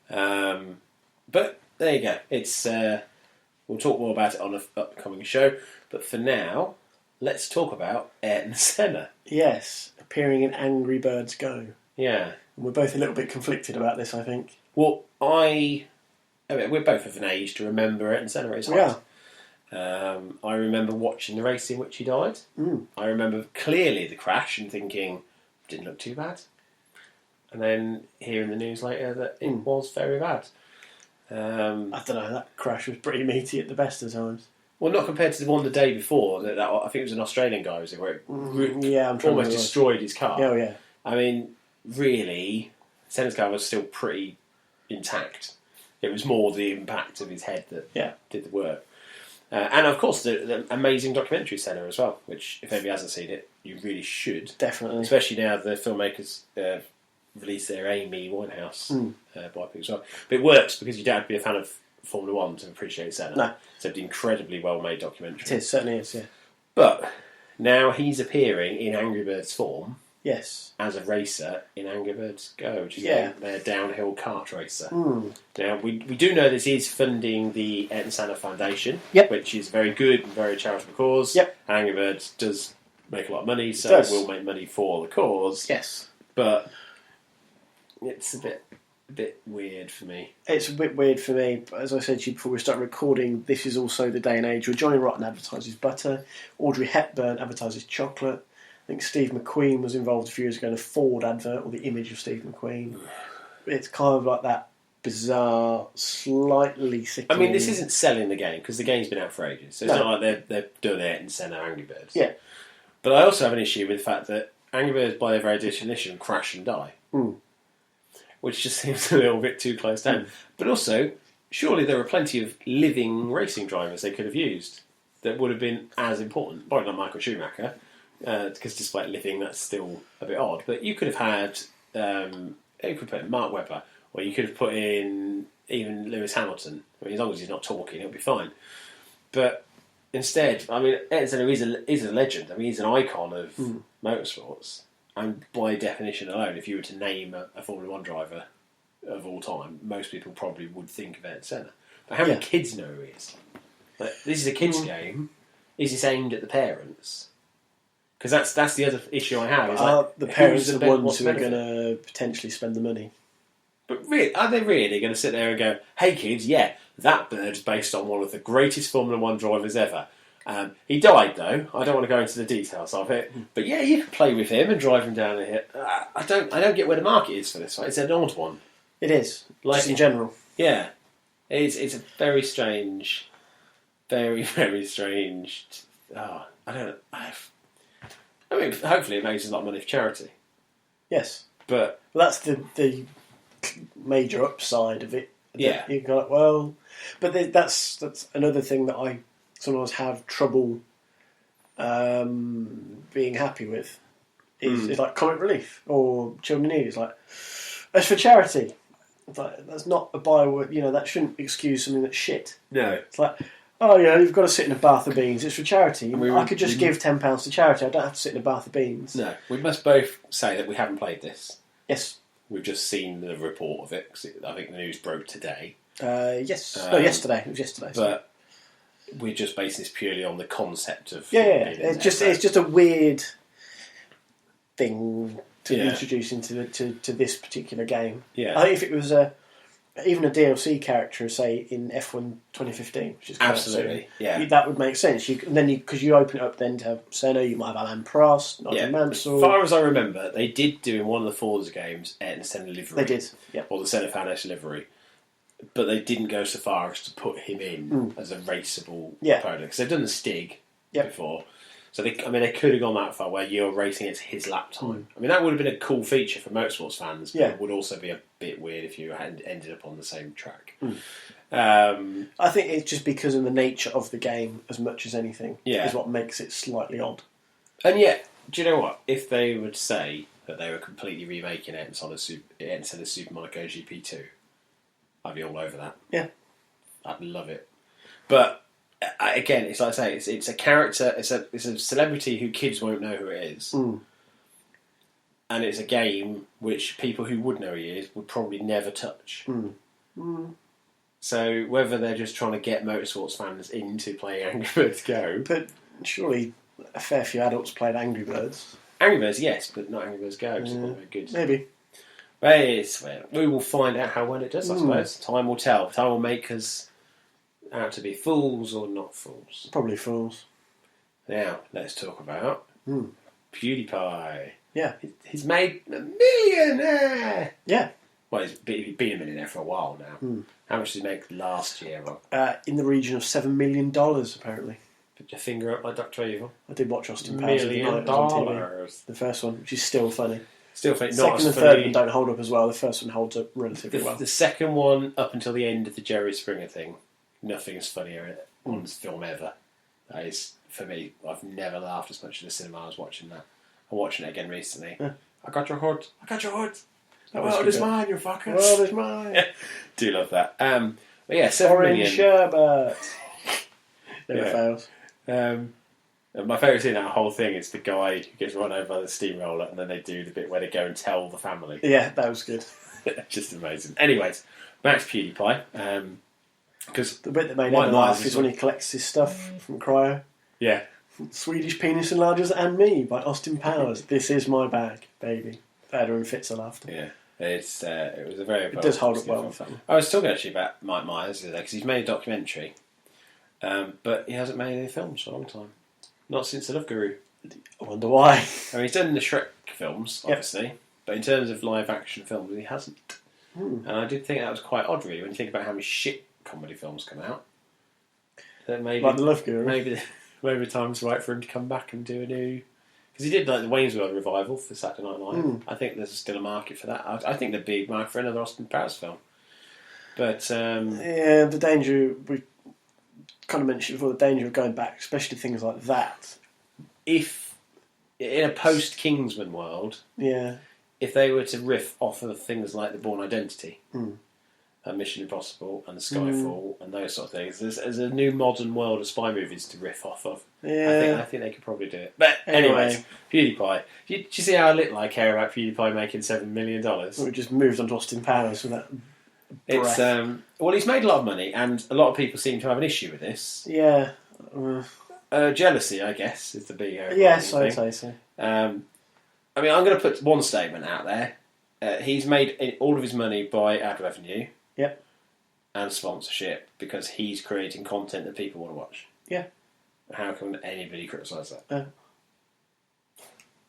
But there you go. It's we'll talk more about it on an upcoming show. But for now, let's talk about Ayrton Senna. Yes, appearing in Angry Birds Go. Yeah. And we're both a little bit conflicted about this, I think. Well, I mean, we're both of an age to remember Ayrton Senna at his height. I remember watching the race in which he died. I remember clearly the crash and thinking, didn't look too bad. And then hearing the news later that it was very bad. I don't know, that crash was pretty meaty at the best of times. Well, not compared to the one the day before. That I think it was an Australian guy, was it, where it almost destroyed his car. Oh, yeah. I mean, really, Senna's car was still pretty intact. It was more the impact of his head that did the work. And of course, the amazing documentary centre as well, which, if anybody hasn't seen it, you really should. Definitely. Especially now the filmmakers released their Amy Winehouse biopic as well. But it works because you don't have to be a fan of Formula 1 to appreciate Senna. No. It's an incredibly well-made documentary. It certainly is, yeah. But now he's appearing in Angry Birds form. Yes. As a racer in Angry Birds Go, which is their downhill kart racer. Now, we do know this is funding the Ayrton Senna Foundation, which is very good and very charitable cause. Yep. Angry Birds does make a lot of money, so it will make money for the cause. Yes. But it's a bit weird for me. It's a bit weird for me, but as I said to you before we start recording, this is also the day and age where Johnny Rotten advertises butter, Audrey Hepburn advertises chocolate. I think Steve McQueen was involved a few years ago in a Ford advert, or the image of Steve McQueen. It's kind of like that bizarre, slightly sickening... I mean, this isn't selling the game, because the game's been out for ages, so it's not like they're doing it and sending out Angry Birds. Yeah. But I also have an issue with the fact that Angry Birds, by their very definition, crash and die. Which just seems a little bit too close down. But also, surely there are plenty of living racing drivers they could have used that would have been as important. Probably not Michael Schumacher, because despite living, that's still a bit odd. But you could have had, you could put in Mark Webber, or you could have put in even Lewis Hamilton. I mean, as long as he's not talking, it'll be fine. But instead, I mean, Ayrton Senna is a legend. I mean, he's an icon of motorsports. And by definition alone, if you were to name a Formula 1 driver of all time, most people probably would think of Ayrton Senna. But how many kids know who he is? Like, this is a kids' game. Is this aimed at the parents? Because that's the other issue I have. Is the parents are the ones who are going to potentially spend the money. But really, are they really going to sit there and go, hey kids, that bird's based on one of the greatest Formula 1 drivers ever. He died though. I don't want to go into the details of it, but you can play with him and drive him down here. I don't get where the market is for this. Right? It's an odd one. It is, just in general. Yeah, it's a very strange, very very strange. I don't know. I mean, hopefully it makes a lot of money for charity. Yes, but that's the major upside of it. Yeah, you go well, but that's another thing that I sometimes have trouble being happy with. Is like comic relief or children in need. It's like that's for charity. It's like, that's not a byword. That shouldn't excuse something that's shit. No, it's like, oh yeah, you've got to sit in a bath of beans. It's for charity. I could just give £10 to charity. I don't have to sit in a bath of beans. No, we must both say that we haven't played this. Yes. We've just seen the report of it, because I think the news broke today. Yes. No, yesterday. It was yesterday. But we're just basing this purely on the concept of... It's just a weird thing to introduce into this particular game. Yeah. I think if it was even a DLC character, say in F1 2015, which is absolutely, that would make sense. Because you open it up then to Senna, you might have Alain Prost, Nigel Mansell. As far as I remember, they did do in one of the Forza games Ayrton Senna livery. They did, or the Senna Foundation livery, but they didn't go so far as to put him in as a raceable opponent, because they've done the Stig before. So they could have gone that far where you're racing at his lap time. I mean, that would have been a cool feature for motorsports fans, but it would also be a bit weird if you had ended up on the same track. I think it's just because of the nature of the game, as much as anything, is what makes it slightly odd. And yet, do you know what? If they would say that they were completely remaking Ayrton Senna's Super Monaco GP2, I'd be all over that. Yeah. I'd love it. But again, it's like I say, it's a character, it's a celebrity who kids won't know who it is. And it's a game which people who would know who he is would probably never touch. So whether they're just trying to get motorsports fans into playing Angry Birds Go... But surely a fair few adults played Angry Birds. Angry Birds, yes, but not Angry Birds Go, because it's not very good. Maybe. But we will find out how well it does, I suppose. Time will tell. Time will make us out to be fools or not fools. Probably fools. Now, let's talk about PewDiePie. Yeah. He's made a millionaire! Yeah. Well, he's been a millionaire for a while now. How much did he make last year, Rob? In the region of $7 million, apparently. Put your finger up like Dr. Evil. I did watch Austin Powers $1 million. on TV. The first one, which is still funny. Still funny. Not Second as and funny. third one don't hold up as well. The first one holds up relatively well. The second one, up until the end of the Jerry Springer thing, nothing's funnier on film ever. That is, for me, I've never laughed as much in the cinema I was watching that. I'm watching it again recently. Yeah. I got your hood. I got your hood. The was world good. is mine, you fuckers. World is mine. Do love that. But yeah, 7 Orange million. sherbet. Never Yeah. fails. And my favourite scene in that whole thing is the guy who gets run over by the steamroller, and then they do the bit where they go and tell the family. Yeah, that was good. Just amazing. Anyways, Max PewDiePie. Because The bit that made White me laugh Lies is when he collects his stuff from Cryo. yeah, Swedish Penis Enlargers and Me by Austin Powers. This is my bag, baby. Everyone fits a laughter. yeah, it was a very. It does hold up well film. with family. I was talking actually about Mike Myers today because he's made a documentary, but he hasn't made any films for a long time. Not since The Love Guru. I wonder why. I mean, he's done the Shrek films, Yep. obviously, but in terms of live action films, he hasn't. Hmm. And I did think that was quite odd, really, when you think about how many shit comedy films come out. That maybe, Like The Love Guru. maybe the time's right for him to come back and do a new. Because he did like the Wayne's World revival for Saturday Night Live. Hmm. I think there's still a market for that. I think there'd be a market for another Austin Powers film. But Yeah, the danger, we kind of mentioned before, the danger of going back, especially things like that. if in a post Kingsman world, Yeah. if they were to riff off of things like the Bourne Identity, Hmm. and Mission Impossible, and the Skyfall, and those sort of things, there's a new modern world of spy movies to riff off of. Yeah. I think they could probably do it. But anyways, Anyway. PewDiePie. Do you see how little I care about PewDiePie making $7 million? We just moved on to Austin Powers with that. It's breath. well, he's made a lot of money, and a lot of people seem to have an issue with this. Yeah. Jealousy, I guess, is the big Yes, thing. I'd say so. I mean, I'm going to put one statement out there. He's made all of his money by ad revenue. Yep. And sponsorship because he's creating content that people want to watch. Yeah. How can anybody criticise that?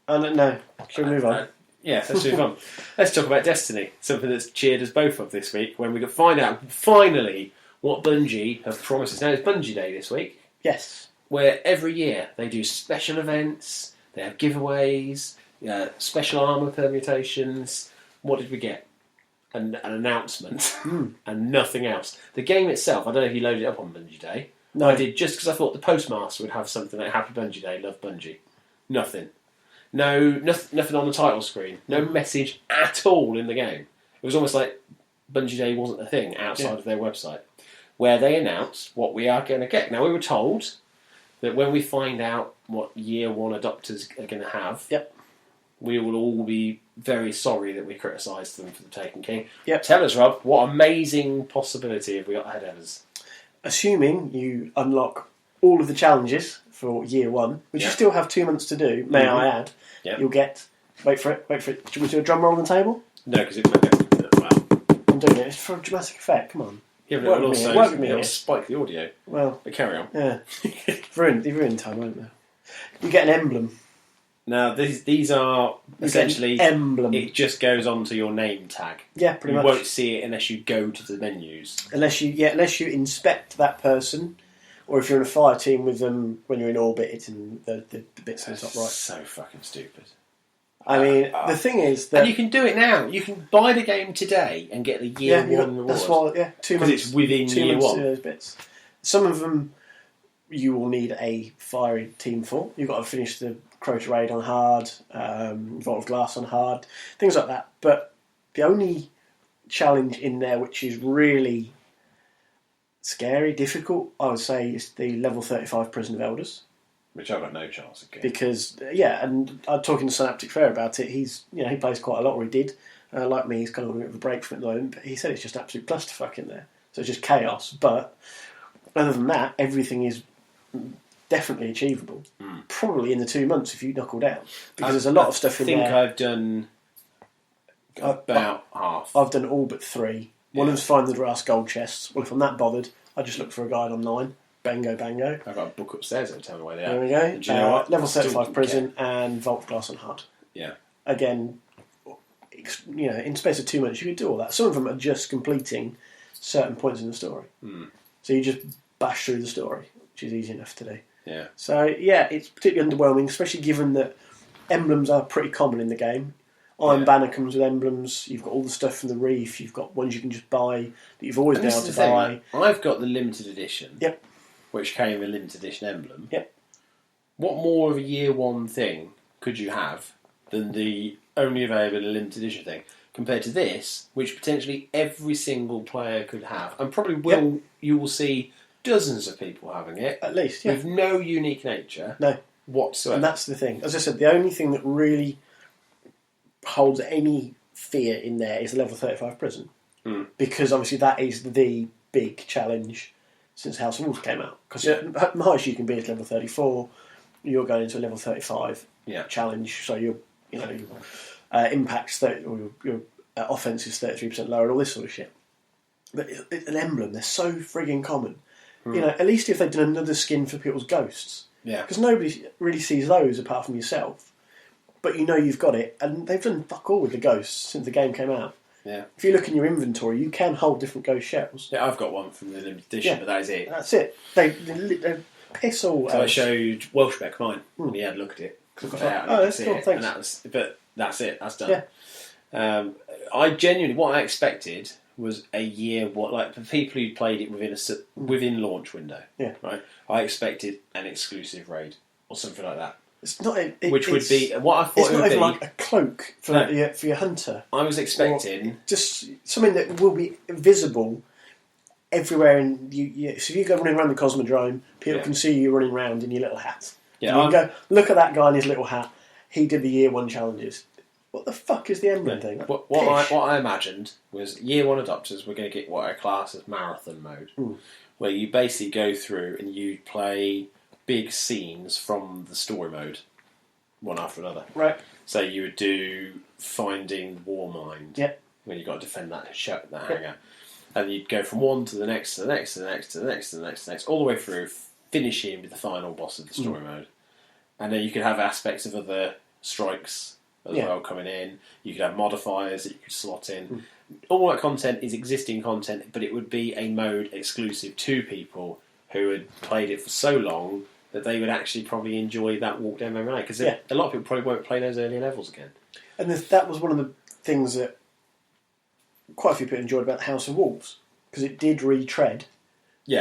No. Shall we move on? Yeah, let's move on. Let's talk about Destiny, something that's cheered us both up this week when we could find out finally what Bungie have promised us. Now it's Bungie Day this week, Yes. where every year they do special events, they have giveaways, special armour permutations. What did we get? An announcement and nothing else. The game itself, I don't know if you loaded it up on Bungie Day. No. I did just because I thought the postmaster would have something like Happy Bungie Day, love Bungie. Nothing. No, nothing on the title screen. No message at all in the game. It was almost like Bungie Day wasn't a thing outside of their website, where they announced what we are going to get. Now, we were told that when we find out what year one adopters are going to have, Yep. we will all be very sorry that we criticised them for the Taken King. Yep. Tell us, Rob, what amazing possibility have we got ahead of us? Assuming you unlock all of the challenges for year one, which you Yeah. still have 2 months to do, may I add, Yep. you'll get... Wait for it. Should we do a drum roll on the table? No, because it well, I'm doing it. It's for a dramatic effect. Come on. yeah, but Work it'll with me, also work with me it'll here. spike the audio. Well, But carry on. yeah. They've ruined time, won't they? You get an emblem. Now, these are You get essentially... an emblem. It just goes onto your name tag. Yeah, pretty You much. won't see it unless you go to the menus. Unless you inspect that person, or if you're in a fire team with them when you're in orbit, it's in the bits on the top right. So fucking stupid. I mean, the thing is that And you can do it now. You can buy the game today and get the year you one got- reward. that's why 2 Because months. it's within 2 year months to one. do those bits. Some of them you will need a fiery team for. You've got to finish the Crota Raid on hard, Vault of Glass on hard, things like that. But the only challenge in there which is really scary, difficult, I would say, is the level 35 Prison of Elders. Which I've got no chance of getting. Because and I'm talking to Synaptic Fair about it. He plays quite a lot, or he did. Like me, he's kind of on a bit of a break from it at the moment. But he said it's just absolute clusterfuck in there. So it's just chaos. But other than that, everything is definitely achievable. Probably in the 2 months if you knuckle down, because there's a lot of stuff in there. I think I've done about half. I've done all but 3. One of them's find the brass gold chests. Well, if I'm that bothered, I just look for a guide online. Bango. I've got a book upstairs that'll tell me where they are. There we go. And do you know what? Level Still 35 don't prison and Vault of Glass on hard. Yeah. Again, in space of 2 months you could do all that. Some of them are just completing certain points in the story. So you just bash through the story, which is easy enough to do. Yeah. So, yeah, it's particularly underwhelming, especially given that emblems are pretty common in the game. Iron Banner comes with emblems. You've got all the stuff from the Reef. You've got ones you can just buy that you've always been able to buy. I've got the limited edition. Yep. Which came with a limited edition emblem. Yep. What more of a year one thing could you have than the only available limited edition thing compared to this, which potentially every single player could have, and probably will. You will see dozens of people having it at least, with no unique nature, whatsoever. And that's the thing. As I said, the only thing that really holds any fear in there is the level 35 prison, because obviously that is the big challenge since House of Wolves came out. Because the highest you can be is level 34. You're going into a level 35 challenge, so your impact's 30, or your offense is 33% lower, and all this sort of shit. But an emblem, they're so frigging common. You know, at least if they'd done another skin for people's ghosts, because nobody really sees those apart from yourself. But you know you've got it, and they've done fuck all with the ghosts since the game came out. Yeah. If you look in your inventory, you can hold different ghost shells. Yeah, I've got one from the limited edition, but that is it. That's it. They piss all. So I showed Welshbeck mine, and he had a look at it. That's cool. Thanks. But that's it. That's done. Yeah. I genuinely, what I expected was a year. Like the people who played it within launch window. Yeah. Right. I expected an exclusive raid or something like that. It's not. Which would be what I thought. It's it would not even be, like a cloak for your hunter. I was expecting just something that will be visible everywhere. And so if you go running around the Cosmodrome, people can see you running around in your little hat. Yeah, you can go look at that guy in his little hat. He did the year one challenges. What the fuck is the emblem thing? What I imagined was year one adopters were going to get what I class as marathon mode, where you basically go through and you play big scenes from the story mode, one after another. Right. So you would do finding Warmind. Yep. When you got to defend that hangar, and you'd go from one to the next, to the next, to the next, to the next, to the next, to the next, all the way through, finishing with the final boss of the story mode. And then you could have aspects of other strikes as well coming in. You could have modifiers that you could slot in. All that content is existing content, but it would be a mode exclusive to people who had played it for so long that they would actually probably enjoy that walk down memory lane. Because a lot of people probably won't play those earlier levels again. And that was one of the things that quite a few people enjoyed about House of Wolves, because it did retread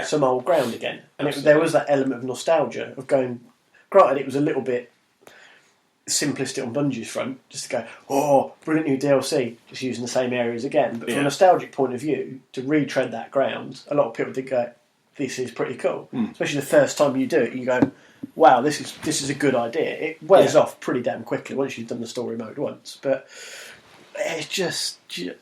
some old ground again. And there was that element of nostalgia of going... Granted, it was a little bit simplistic on Bungie's front, just to go, oh, brilliant new DLC, just using the same areas again. But from a nostalgic point of view, to retread that ground, a lot of people did go, this is pretty cool. Especially the first time you do it, you go, wow, this is a good idea. It wears off pretty damn quickly once you've done the story mode once. But it's just an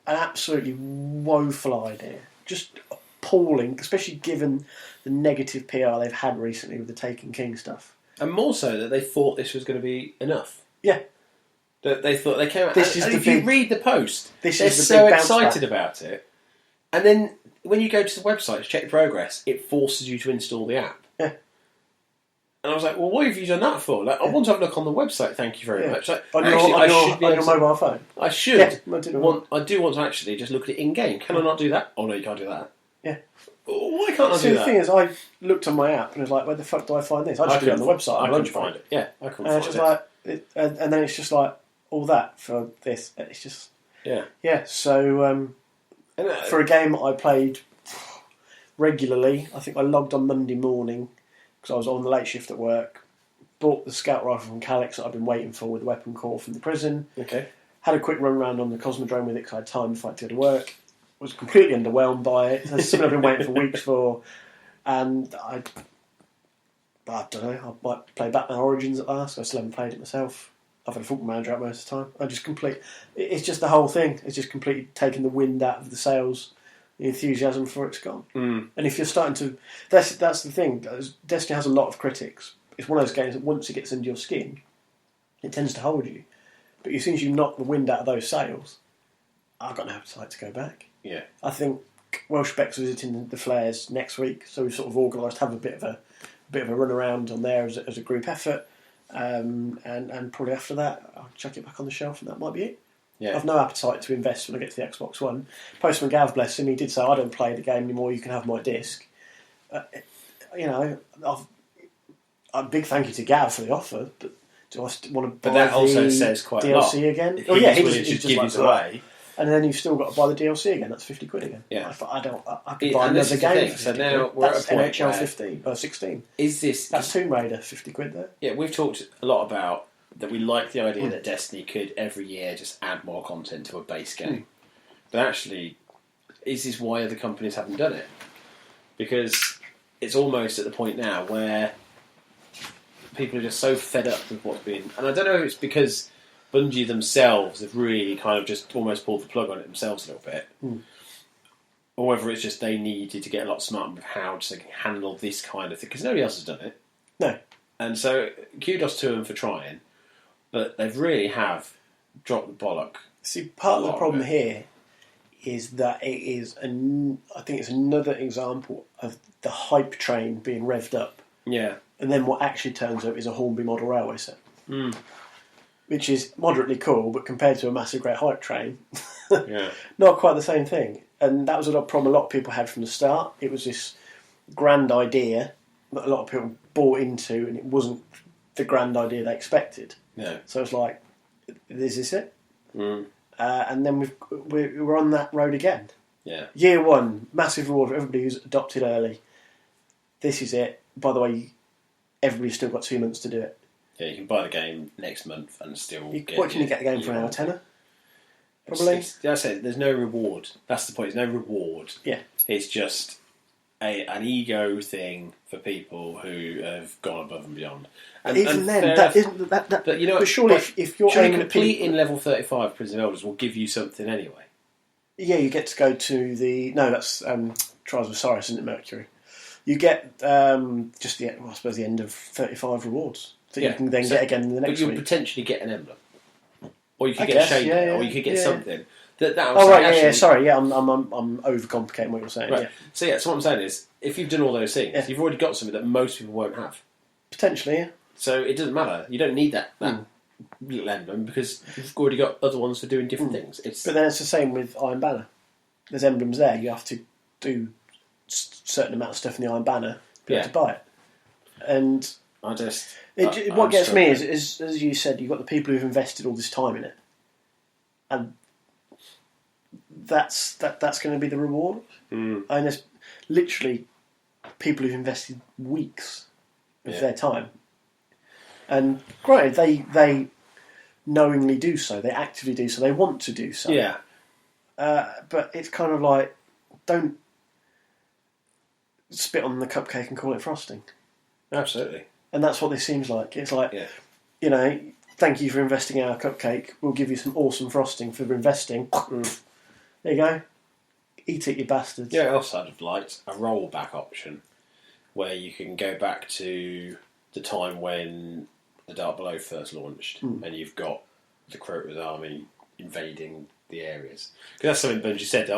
absolutely woeful idea. Just appalling, especially given the negative PR they've had recently with the Taken King stuff. And more so that they thought this was going to be enough. Yeah. That they thought they came out... If you read the post, they're so excited about it. And then when you go to the website to check the progress, it forces you to install the app. Yeah. And I was like, well, what have you done that for? Like, I want to have a look on the website, thank you very much. Like, on your mobile phone? I should. Yeah, I do want to actually just look at it in-game. Can I not do that? Oh, no, you can't do that. Yeah. Why can't I do that? The thing is, I looked on my app and was like, where the fuck do I find this? I just do it on the website. I couldn't find it. Yeah, I couldn't find it. Like, and then it's just like, all that for this. It's just... Yeah. Yeah, so... for a game that I played regularly, I think I logged on Monday morning because I was on the late shift at work, bought the scout rifle from Calix that I've been waiting for with the weapon core from the prison. Okay. Had a quick run around on the Cosmodrome with it because I had time before I had to go to work. Was completely underwhelmed by it. It's something I've been waiting for weeks for. And I don't know, I might play Batman Origins at last. I still haven't played it myself. I've had a football manager out most of the time. It's just the whole thing. It's just completely taken the wind out of the sails. The enthusiasm for it's gone. And if you're starting to... That's the thing. Destiny has a lot of critics. It's one of those games that once it gets into your skin, it tends to hold you. But as soon as you knock the wind out of those sails, I've got no appetite to go back. Yeah. I think Welshbeck's visiting the Flares next week, so we've sort of organised to have a bit of a run around on there as a group effort. And probably after that, I'll chuck it back on the shelf, and that might be it. Yeah. I've no appetite to invest when I get to the Xbox One. Postman Gav, bless him, he did say, I don't play the game anymore, you can have my disc. A big thank you to Gav for the offer, but Do I want to buy But that also the says quite DLC a lot. again? If Oh yeah, he's willing to he's give just it away. And then you've still got to buy the DLC again. That's £50 again. Yeah. I could buy another game. So now we're that's at a point NHL where 15 16. Is this? That's Tomb Raider, £50 there. Yeah, we've talked a lot about that. We like the idea that Destiny could every year just add more content to a base game, but actually, is this why other companies haven't done it? Because it's almost at the point now where people are just so fed up with what's been, and I don't know if it's because Bungie themselves have really kind of just almost pulled the plug on it themselves a little bit, or whether it's just they needed to get a lot smarter with how to handle this kind of thing, because nobody else has done it. No. And so, kudos to them for trying, but they really have dropped the bollock. See, part of the problem here is that it is, I think it's another example of the hype train being revved up. Yeah. And then what actually turns up is a Hornby model railway set. Which is moderately cool, but compared to a massive great hype train, not quite the same thing. And that was a problem a lot of people had from the start. It was this grand idea that a lot of people bought into, and it wasn't the grand idea they expected. Yeah. So it's like, is this it? And then we're on that road again. Yeah. Year one, massive reward for everybody who's adopted early. This is it. By the way, everybody's still got 2 months to do it. Yeah, you can buy the game next month and still What can you get the game for an hour? Tenner? Probably. I said there's no reward. That's the point. There's no reward. Yeah. It's just an ego thing for people who have gone above and beyond. And, even then, that isn't that. But you know, but surely, if you're aiming at completing level 35 Prison of Elders will give you something anyway. Yeah, you get to go to the that's Trials of Osiris, isn't it? Mercury. You get just the I suppose the end of 35 rewards that you can then get again in the next week. But you'll week. Potentially get an emblem, or you could get a shader, or you could get something. Sorry, I'm overcomplicating what you're saying. Right. Yeah. So what I'm saying is, if you've done all those things, you've already got something that most people won't have. Potentially, yeah. So it doesn't matter. You don't need that little emblem because you've already got other ones for doing different things. But then it's the same with Iron Banner. There's emblems there. You have to do a certain amount of stuff in the Iron Banner to be able to buy it. And what gets me is, as you said, you've got the people who've invested all this time in it, and that's going to be the reward. And there's literally people who've invested weeks of their time, and granted, they knowingly do so, they actively do so, they want to do so. Yeah. But it's kind of like, don't spit on the cupcake and call it frosting. Absolutely. And that's what this seems like. It's like, thank you for investing in our cupcake. We'll give you some awesome frosting for investing. There you go. Eat it, you bastards. Yeah, also I'd have liked a rollback option where you can go back to the time when the Dark Below first launched and you've got the Crota's army invading the areas. Because that's something Bungie said,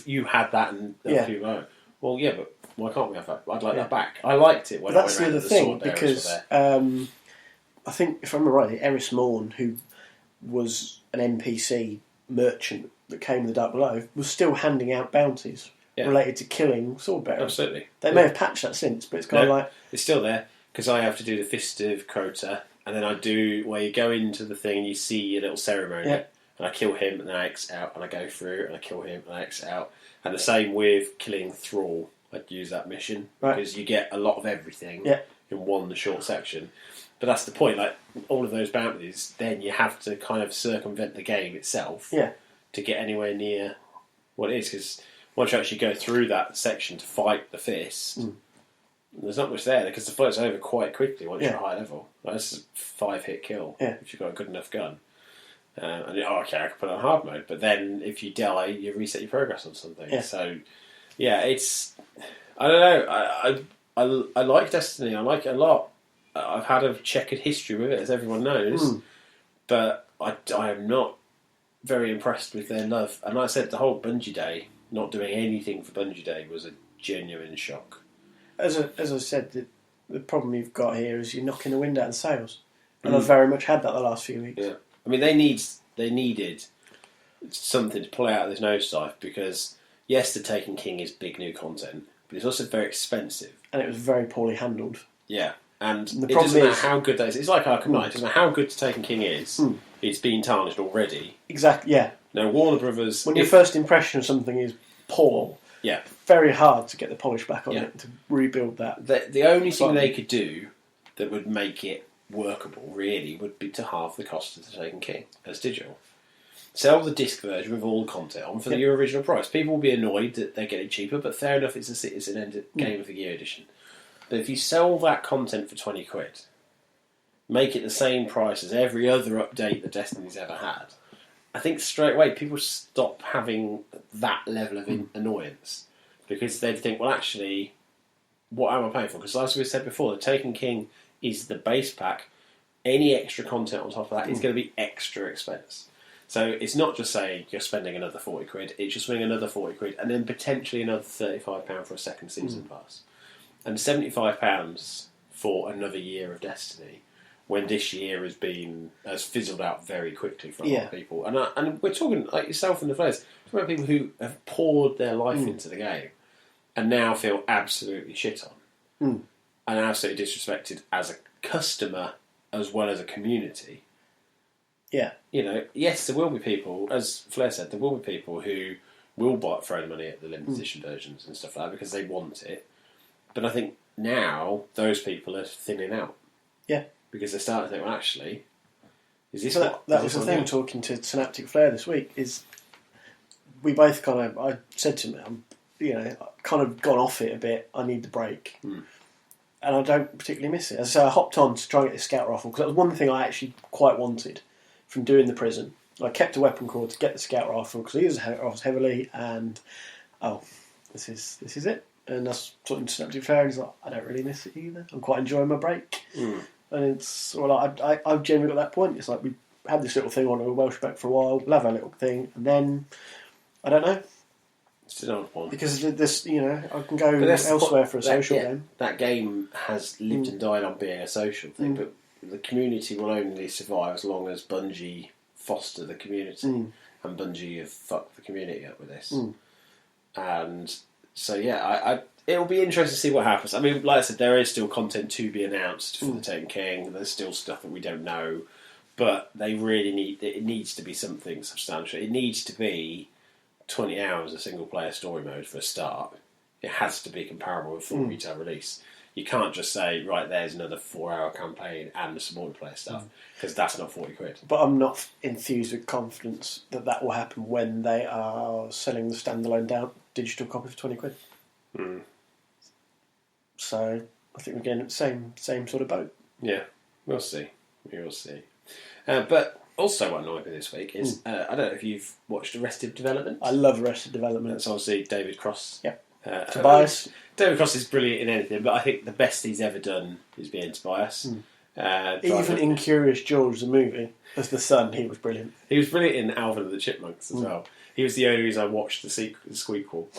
you had that and a few more. Well, yeah, but why can't we have that? I'd like that back. I liked it when I went around the thing, because I think, if I remember rightly, Eris Morn, who was an NPC merchant that came with the Dark Below, was still handing out bounties related to killing swordbearers. Absolutely. They may have patched that since, but it's kind of like... It's still there, because I have to do the Fist of Crota, and then I do where you go into the thing and you see a little ceremony, and I kill him, and then I exit out, and I go through, and I kill him, and I exit out. And the same with killing Thrall. I'd use that mission, because you get a lot of everything in one short section. But that's the point, like, all of those bounties, then you have to kind of circumvent the game itself to get anywhere near what it is, because once you actually go through that section to fight the Fist, there's not much there, because the fight's over quite quickly once you're at high level. Like, this is a 5-hit kill if you've got a good enough gun. And I can put it on hard mode, but then if you die, you reset your progress on something. Yeah. So, it's... I don't know. I like Destiny. I like it a lot. I've had a checkered history with it, as everyone knows. But I am not very impressed with their love. And like I said, the whole Bungie Day, not doing anything for Bungie Day, was a genuine shock. As I said, the problem you've got here is you're knocking the wind out of the sails. And I've very much had that the last few weeks. Yeah. I mean, they needed something to pull out of this nosedive, because, yes, the Taken King is big new content, but it's also very expensive. And it was very poorly handled. Yeah. And The it problem doesn't matter is- how good that is. It's like Arkham Knight. It doesn't matter how good Taken King is. It's been tarnished already. Exactly, yeah. Now, Warner Brothers... When your first impression of something is poor, Yeah. very hard to get the polish back on Yeah. it, to rebuild that. The only thing they could do that would make it workable, really, would be to halve the cost of the Taken King as digital. Sell the disc version with all the content on for your original price. People will be annoyed that they're getting cheaper, but fair enough, it's an end Game of the Year edition. But if you sell that content for £20, make it the same price as every other update that Destiny's ever had, I think straight away people stop having that level of annoyance, because they'd think, well, actually, what am I paying for? Because as we said before, the Taken King is the base pack. Any extra content on top of that is going to be extra expense. So it's not just saying you're spending another £40, it's just spending another £40 and then potentially another £35 for a second season pass. And £75 for another year of Destiny, when this year has fizzled out very quickly for a lot of people. And we're talking, like yourself and the players, we're talking about people who have poured their life into the game and now feel absolutely shit on. And absolutely disrespected as a customer as well as a community. Yeah. You know, yes, there will be people, as Flair said, there will be people who will throw the money at the limited edition versions and stuff like that because they want it. But I think now those people are thinning out. Yeah. Because they're starting to think, well, actually, is this So that was the thing, talking to Synaptic Flair this week, is we both I said to him, I've kind of gone off it a bit, I need the break. And I don't particularly miss it. So I hopped on to try and get the scout rifle, because that was one thing I actually quite wanted from doing the prison. I kept a weapon core to get the scout rifle, because I use the rifles heavily, and this is it. And I was talking to Synaptic Flair, and he's like, I don't really miss it either. I'm quite enjoying my break. And it's, I've generally got that point. It's like we had this little thing on a Welsh back for a while, we'll have a little thing, and then, I don't know. It's another one. Because this, I can go elsewhere for a social game. That game has lived and died on being a social thing, but the community will only survive as long as Bungie foster the community, and Bungie have fucked the community up with this. And so, it'll be interesting to see what happens. I mean, like I said, there is still content to be announced for the Taken King. There's still stuff that we don't know, but they really it needs to be something substantial. It needs to be 20 hours of single player story mode for a start. It has to be comparable with full retail release. You can't just say, right, there's another 4-hour campaign and some multiplayer stuff, because that's not £40. But I'm not enthused with confidence that will happen when they are selling the standalone digital copy for £20. So I think we're getting the same sort of boat. Yeah, we'll see. But also what annoyed me this week is, I don't know if you've watched Arrested Development. I love Arrested Development. That's obviously David Cross. Yep. Tobias. David Cross is brilliant in anything, but I think the best he's ever done is being Tobias. Even in Curious George, the movie, as the son, he was brilliant. He was brilliant in Alvin and the Chipmunks as well. He was the only reason I watched the sequel.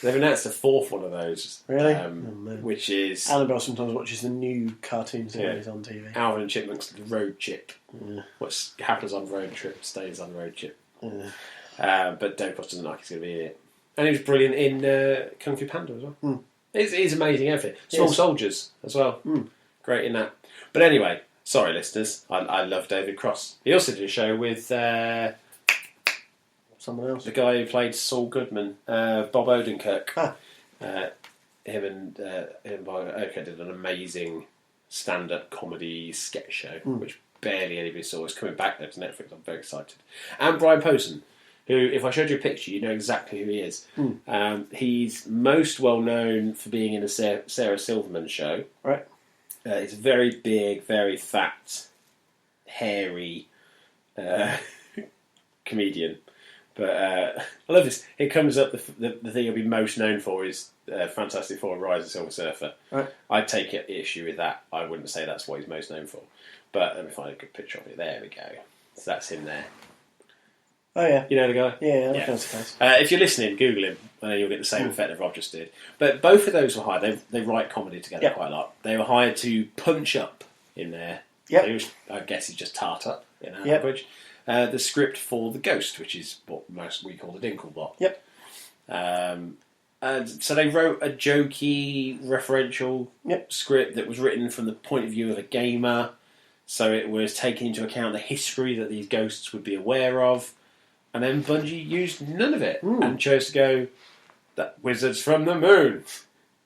They've announced a fourth one of those. Really? Which is... Annabelle sometimes watches the new cartoon series on TV. Alvin and Chipmunks, the road trip. What happens on road trip stays on road trip. But David Cross doesn't like he's going to be in it. And he was brilliant in Kung Fu Panda as well. He's amazing everything. Small Soldiers as well. Great in that. But anyway, sorry listeners, I love David Cross. He also did a show with someone else. The guy who played Saul Goodman, Bob Odenkirk. Him and Bob Odenkirk did an amazing stand-up comedy sketch show, which barely anybody saw. It's coming back there to Netflix. I'm very excited. And Brian Posehn, who, if I showed you a picture, you know exactly who he is. He's most well known for being in a Sarah Silverman show. Right. He's a very big, very fat, hairy comedian. But I love this. It comes up, the thing he'll be most known for is Fantastic Four: Rise of Silver Surfer. Right. I'd take issue with that. I wouldn't say that's what he's most known for. But let me find a good picture of it. There we go. So that's him there. Oh, yeah. You know the guy? Yeah, that sounds nice. If you're listening, Google him, and then you'll get the same effect that Rob just did. But both of those were hired. They write comedy together quite a lot. They were hired to punch up in there. Yep. I guess he's just tart up in our language. The script for The Ghost, which is what we call the Dinkle Bot. Yep. And And so they wrote a jokey, referential script that was written from the point of view of a gamer. So it was taking into account the history that these ghosts would be aware of. And then Bungie used none of it and chose to go, that wizard's from the moon.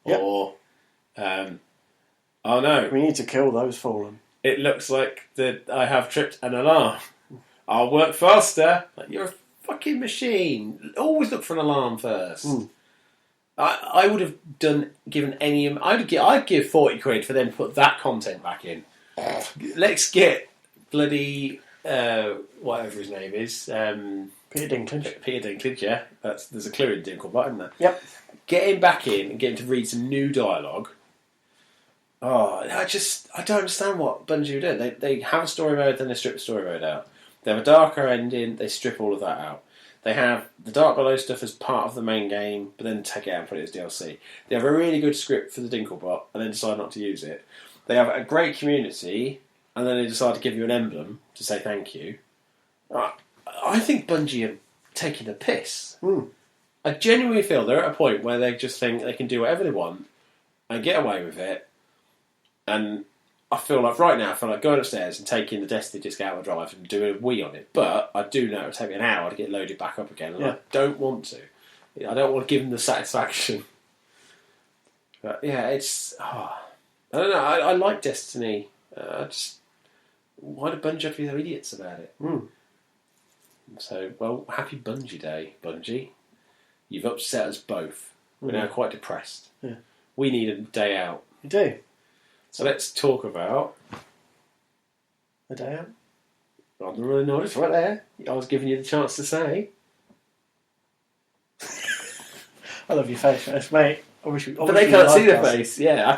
Yep. Or, oh no. We need to kill those fallen. It looks like that I have tripped an alarm. I'll work faster. Like, you're a fucking machine. Always look for an alarm first. I would have given any. I'd give 40 quid for them to put that content back in. Let's get bloody whatever his name is. Peter Dinklage. Peter Dinklage, yeah. There's a clue in Dinklebot, isn't there? Yep. Get him back in and get him to read some new dialogue. Oh, I don't understand what Bungie are doing. They have a story mode, then they strip the story mode out. They have a darker ending, they strip all of that out. They have the Dark Below stuff as part of the main game, but then take it out and put it as DLC. They have a really good script for the Dinklebot, and then decide not to use it. They have a great community, and then they decide to give you an emblem to say thank you. I think Bungie are taking a piss. I genuinely feel they're at a point where they just think they can do whatever they want and get away with it. And I feel like right now, going upstairs and taking the Destiny disc out of the drive and doing a Wii on it. But I do know it'll take me an hour to get loaded back up again, and I don't want to. I don't want to give them the satisfaction. But yeah, it's... I don't know, I like Destiny. Why do Bungie have to be so idiots about it? So, well, happy Bungie Day, Bungie. You've upset us both. We're now quite depressed. Yeah. We need a day out. You do. So let's talk about... A day out? I didn't really notice right there. I was giving you the chance to say. I love your face, mate. But they can't see the face. Yeah, I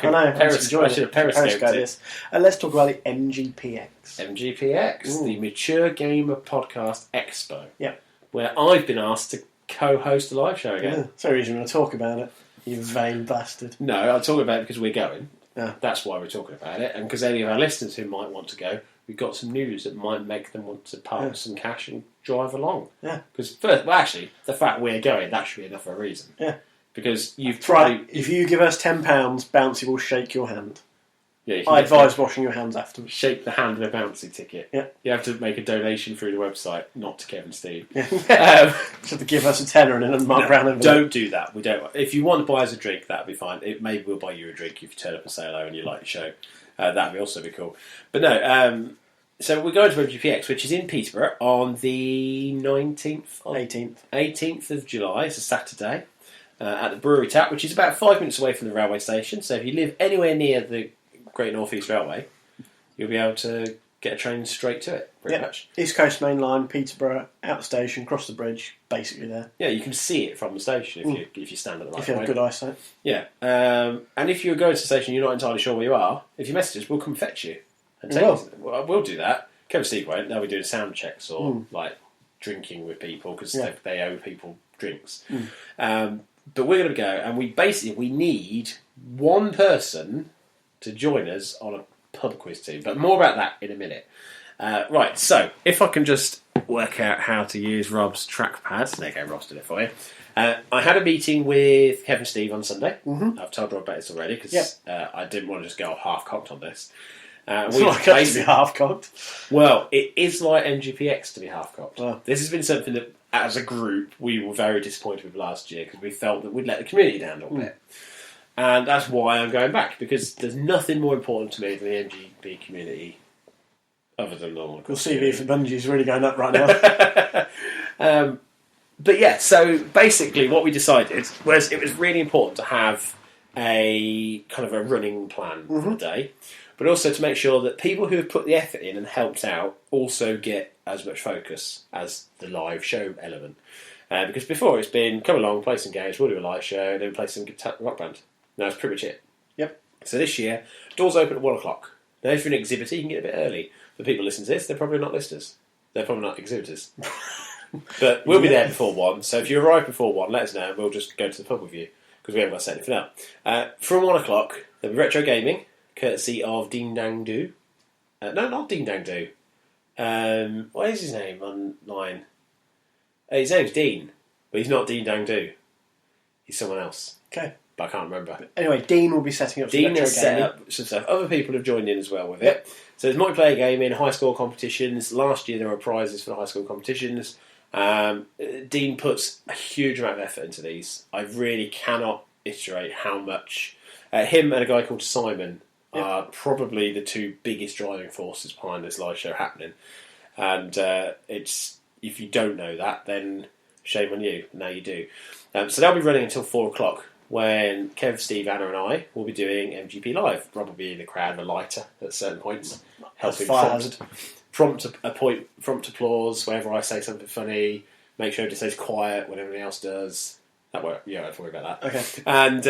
should have periscoped this. And let's talk about the MGPX. MGPX, the Mature Gamer Podcast Expo. Yeah. Where I've been asked to co-host a live show again. Yeah. So reason to talk about it, you vain bastard. No, I'll talk about it because we're going. Yeah. That's why we're talking about it. And because any of our listeners who might want to go, we've got some news that might make them want to park some cash and drive along. Yeah. Because actually, the fact we're going, that should be enough of a reason. Yeah. Because you've tried. If you give us £10, Bouncy will shake your hand. Yeah, I advise washing your hands afterwards. Shake the hand of a Bouncy ticket. Yeah. You have to make a donation through the website, not to Kevin Steve. Yeah. Just have to give us a tenner and then Mark Brown envelope. Don't do that. We don't. If you want to buy us a drink, that'd be fine. Maybe we'll buy you a drink if you turn up and say hello and you like the show. That'd also be cool. But no. So we're going to MGPX, which is in Peterborough on the 18th of July. It's a Saturday. At the Brewery Tap, which is about 5 minutes away from the railway station. So if you live anywhere near the Great North East Railway, you'll be able to get a train straight to it, pretty much. East Coast Main Line, Peterborough, out the station, cross the bridge, basically there. Yeah, you can see it from the station if you stand at the right If you have good eyesight. Yeah, and if you're going to the station and you're not entirely sure where you are, if you message us, we'll come fetch you. And we'll do that. Kevin Steve won't. They'll be doing sound checks or like drinking with people because they owe people drinks. But we're going to go, and we need one person to join us on a pub quiz team. But more about that in a minute. Right, so if I can just work out how to use Rob's trackpad. There you go, Rob's did it for you. I had a meeting with Kevin Steve on Sunday. I've told Rob about this already because I didn't want to just go half-cocked on this. It's like us to be half-cocked. Well, it is like MGPX to be half-cocked. Oh. This has been something that, as a group, we were very disappointed with last year because we felt that we'd let the community down a little bit. And that's why I'm going back, because there's nothing more important to me than the MGP community other than normal. Your CV for Bungie is really going up right now. But yeah, so basically what we decided was it was really important to have a kind of a running plan for the day, but also to make sure that people who have put the effort in and helped out also get as much focus as the live show element. Because before it's been, come along, play some games, we'll do a live show, then play some guitar rock band. No, that's pretty much it. Yep. So this year, doors open at 1 o'clock. Now, if you're an exhibitor, you can get a bit early. For people listening to this, they're probably not listeners. They're probably not exhibitors. But we'll be there before 1, so if you arrive before 1, let us know, and we'll just go to the pub with you, because we haven't got to set anything up. From 1 o'clock, there'll be retro gaming, courtesy of Ding Dang Do. No, not Ding Dang Do. What is his name online? His name's Dean, but he's not Dean Dang Do. He's someone else. Okay. But I can't remember. Anyway, Dean will be setting up some Dean retro has set gaming. up some stuff. Other people have joined in as well with it. So there's multiplayer gaming, high score competitions. Last year there were prizes for the high score competitions. Dean puts a huge amount of effort into these. I really cannot iterate how much. Him and a guy called Simon are probably the two biggest driving forces behind this live show happening. And it's if you don't know that, then shame on you. Now you do. So they'll be running until 4 o'clock. When Kev, Steve, Anna and I will be doing MGP Live. Rob will be in the crowd with a lighter at certain points, helping prompt applause whenever I say something funny, make sure it stays quiet when everybody else does. That works. Yeah, don't worry about that. Okay. And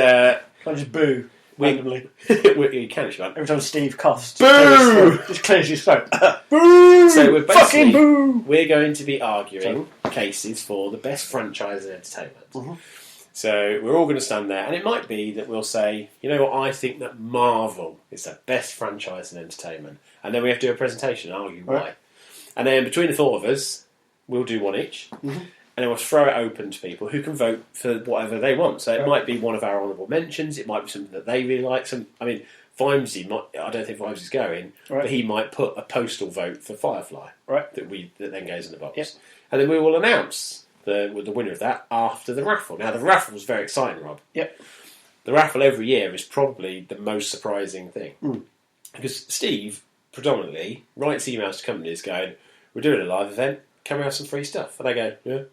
Can't just boo randomly. you can if you want. Every time Steve coughs, Boo! just clears his throat. Boo! So we're Fucking boo! we're going to be arguing cases for the best franchise in entertainment. Mm-hmm. So we're all going to stand there, and it might be that we'll say, you know what, I think that Marvel is the best franchise in entertainment. And then we have to do a presentation and argue why. And then between the four of us, we'll do one each. Mm-hmm. And then we'll throw it open to people who can vote for whatever they want. So it might be one of our honourable mentions, it might be something that they really like. Vimesy I don't think Vimesy's going, but he might put a postal vote for Firefly that then goes in the box. Yep. And then we will announce the winner of that after the raffle. Now, the raffle is very exciting, Rob. Yep. The raffle every year is probably the most surprising thing. Because Steve, predominantly, writes emails to companies going, we're doing a live event, can we have some free stuff? And they go, yeah.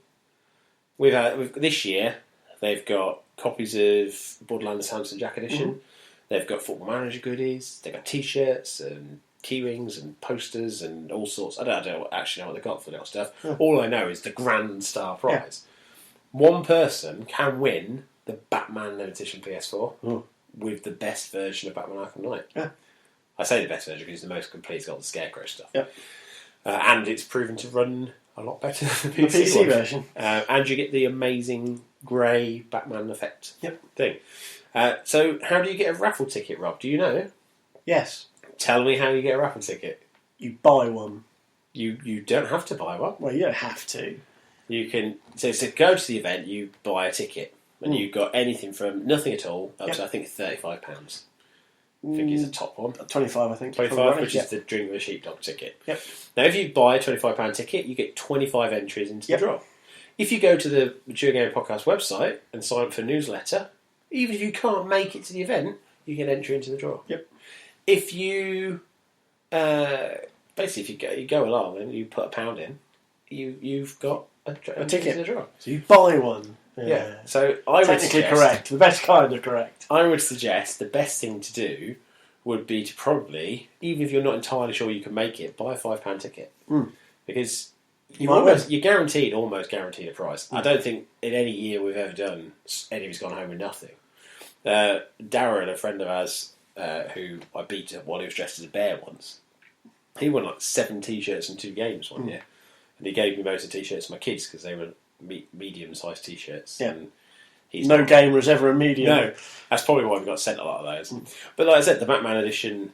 This year, they've got copies of Borderlands Handsome Jack Edition. Mm-hmm. They've got Football Manager goodies. They've got T-shirts and key rings and posters and all sorts. I don't actually know what they got for little stuff. Yeah. All I know is the Grand Star Prize. Yeah. One person can win the Batman Limited Edition PS4 with the best version of Batman Arkham Knight. Yeah. I say the best version because it's the most complete. It's got the Scarecrow stuff. Yep. And it's proven to run a lot better than the PC version. And you get the amazing grey Batman effect thing. So how do you get a raffle ticket, Rob? Do you know? Yes. Tell me how you get a raffle ticket. You buy one. You don't have to buy one. Well, you don't have to. You can to go to the event. You buy a ticket, and you've got anything from nothing at all up to I think £35. I think is the top one. 25, I think. 25, which is the Drink of a Sheepdog ticket. Yep. Now, if you buy a £25 ticket, you get 25 entries into the draw. If you go to the Mature Gamer Podcast website and sign up for a newsletter, even if you can't make it to the event, you get entry into the draw. Yep. If you basically if you go along and you put £1 in, you've got a ticket in the draw. So you buy one. Yeah. So I technically correct. The best kind of correct. I would suggest the best thing to do would be to probably, even if you're not entirely sure you can make it, buy a £5 ticket because you're almost guaranteed a prize. I don't think in any year we've ever done anybody's gone home with nothing. Darren, a friend of ours, who I beat up while he was dressed as a bear once, he won like 7 T-shirts and 2 games one year, and he gave me most of the T-shirts to my kids because they were medium-sized T-shirts. Yeah. And no gamer is ever a medium. No, that's probably why we got sent a lot of those. But like I said, the Batman Edition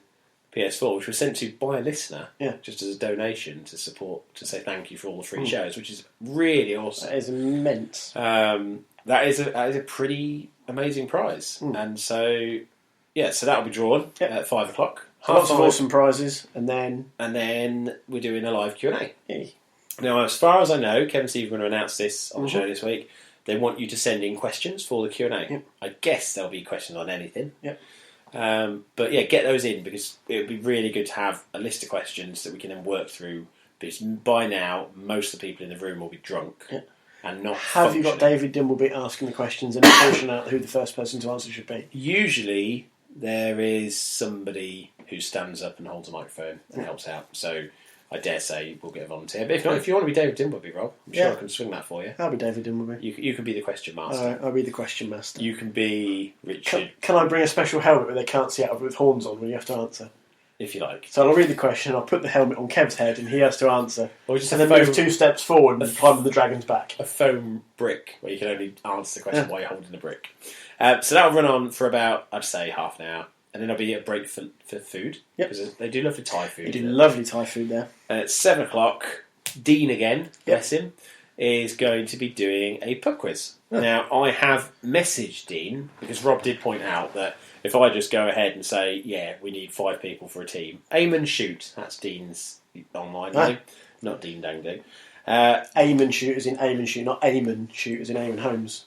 PS4, which was sent to by a listener, just as a donation to support, to say thank you for all the free shows, which is really awesome. That is immense. That is a pretty amazing prize, and so so that'll be drawn at 5 o'clock. Lots of awesome prizes, and then we're doing a live Q&A. Now, as far as I know, Kevin Steve are going to announce this on the show this week. They want you to send in questions for the Q&A. I guess there'll be questions on anything. But get those in because it would be really good to have a list of questions that we can then work through. Because by now, most of the people in the room will be drunk and not. Have you got David Dimbleby asking the questions and portion out who the first person to answer should be? Usually, there is somebody who stands up and holds a microphone and helps out. So I dare say we'll get a volunteer. But if not, if you want to be David Dimbleby, Rob, I'm sure I can swing that for you. I'll be David Dimbleby. You can be the question master. I'll be the question master. You can be Richard. Can I bring a special helmet where they can't see out of with horns on when you have to answer? If you like. So I'll read the question, I'll put the helmet on Kev's head and he has to answer. Or just and then move 2 steps forward and climb the dragon's back. A foam brick where you can only answer the question while you're holding the brick. So that'll run on for about, I'd say, half an hour. And then there'll be a break for food. Because they do lovely Thai food. They do lovely Thai food there. And at 7 o'clock, Dean again, bless him. is going to be doing a pub quiz. Now, I have messaged Dean, because Rob did point out that if I just go ahead and say, yeah, we need 5 people for a team, aim and shoot, that's Dean's online name, not Dean Dang Ding. Aim and shoot as in aim and shoot, not aim and shoot as in Eamon Holmes.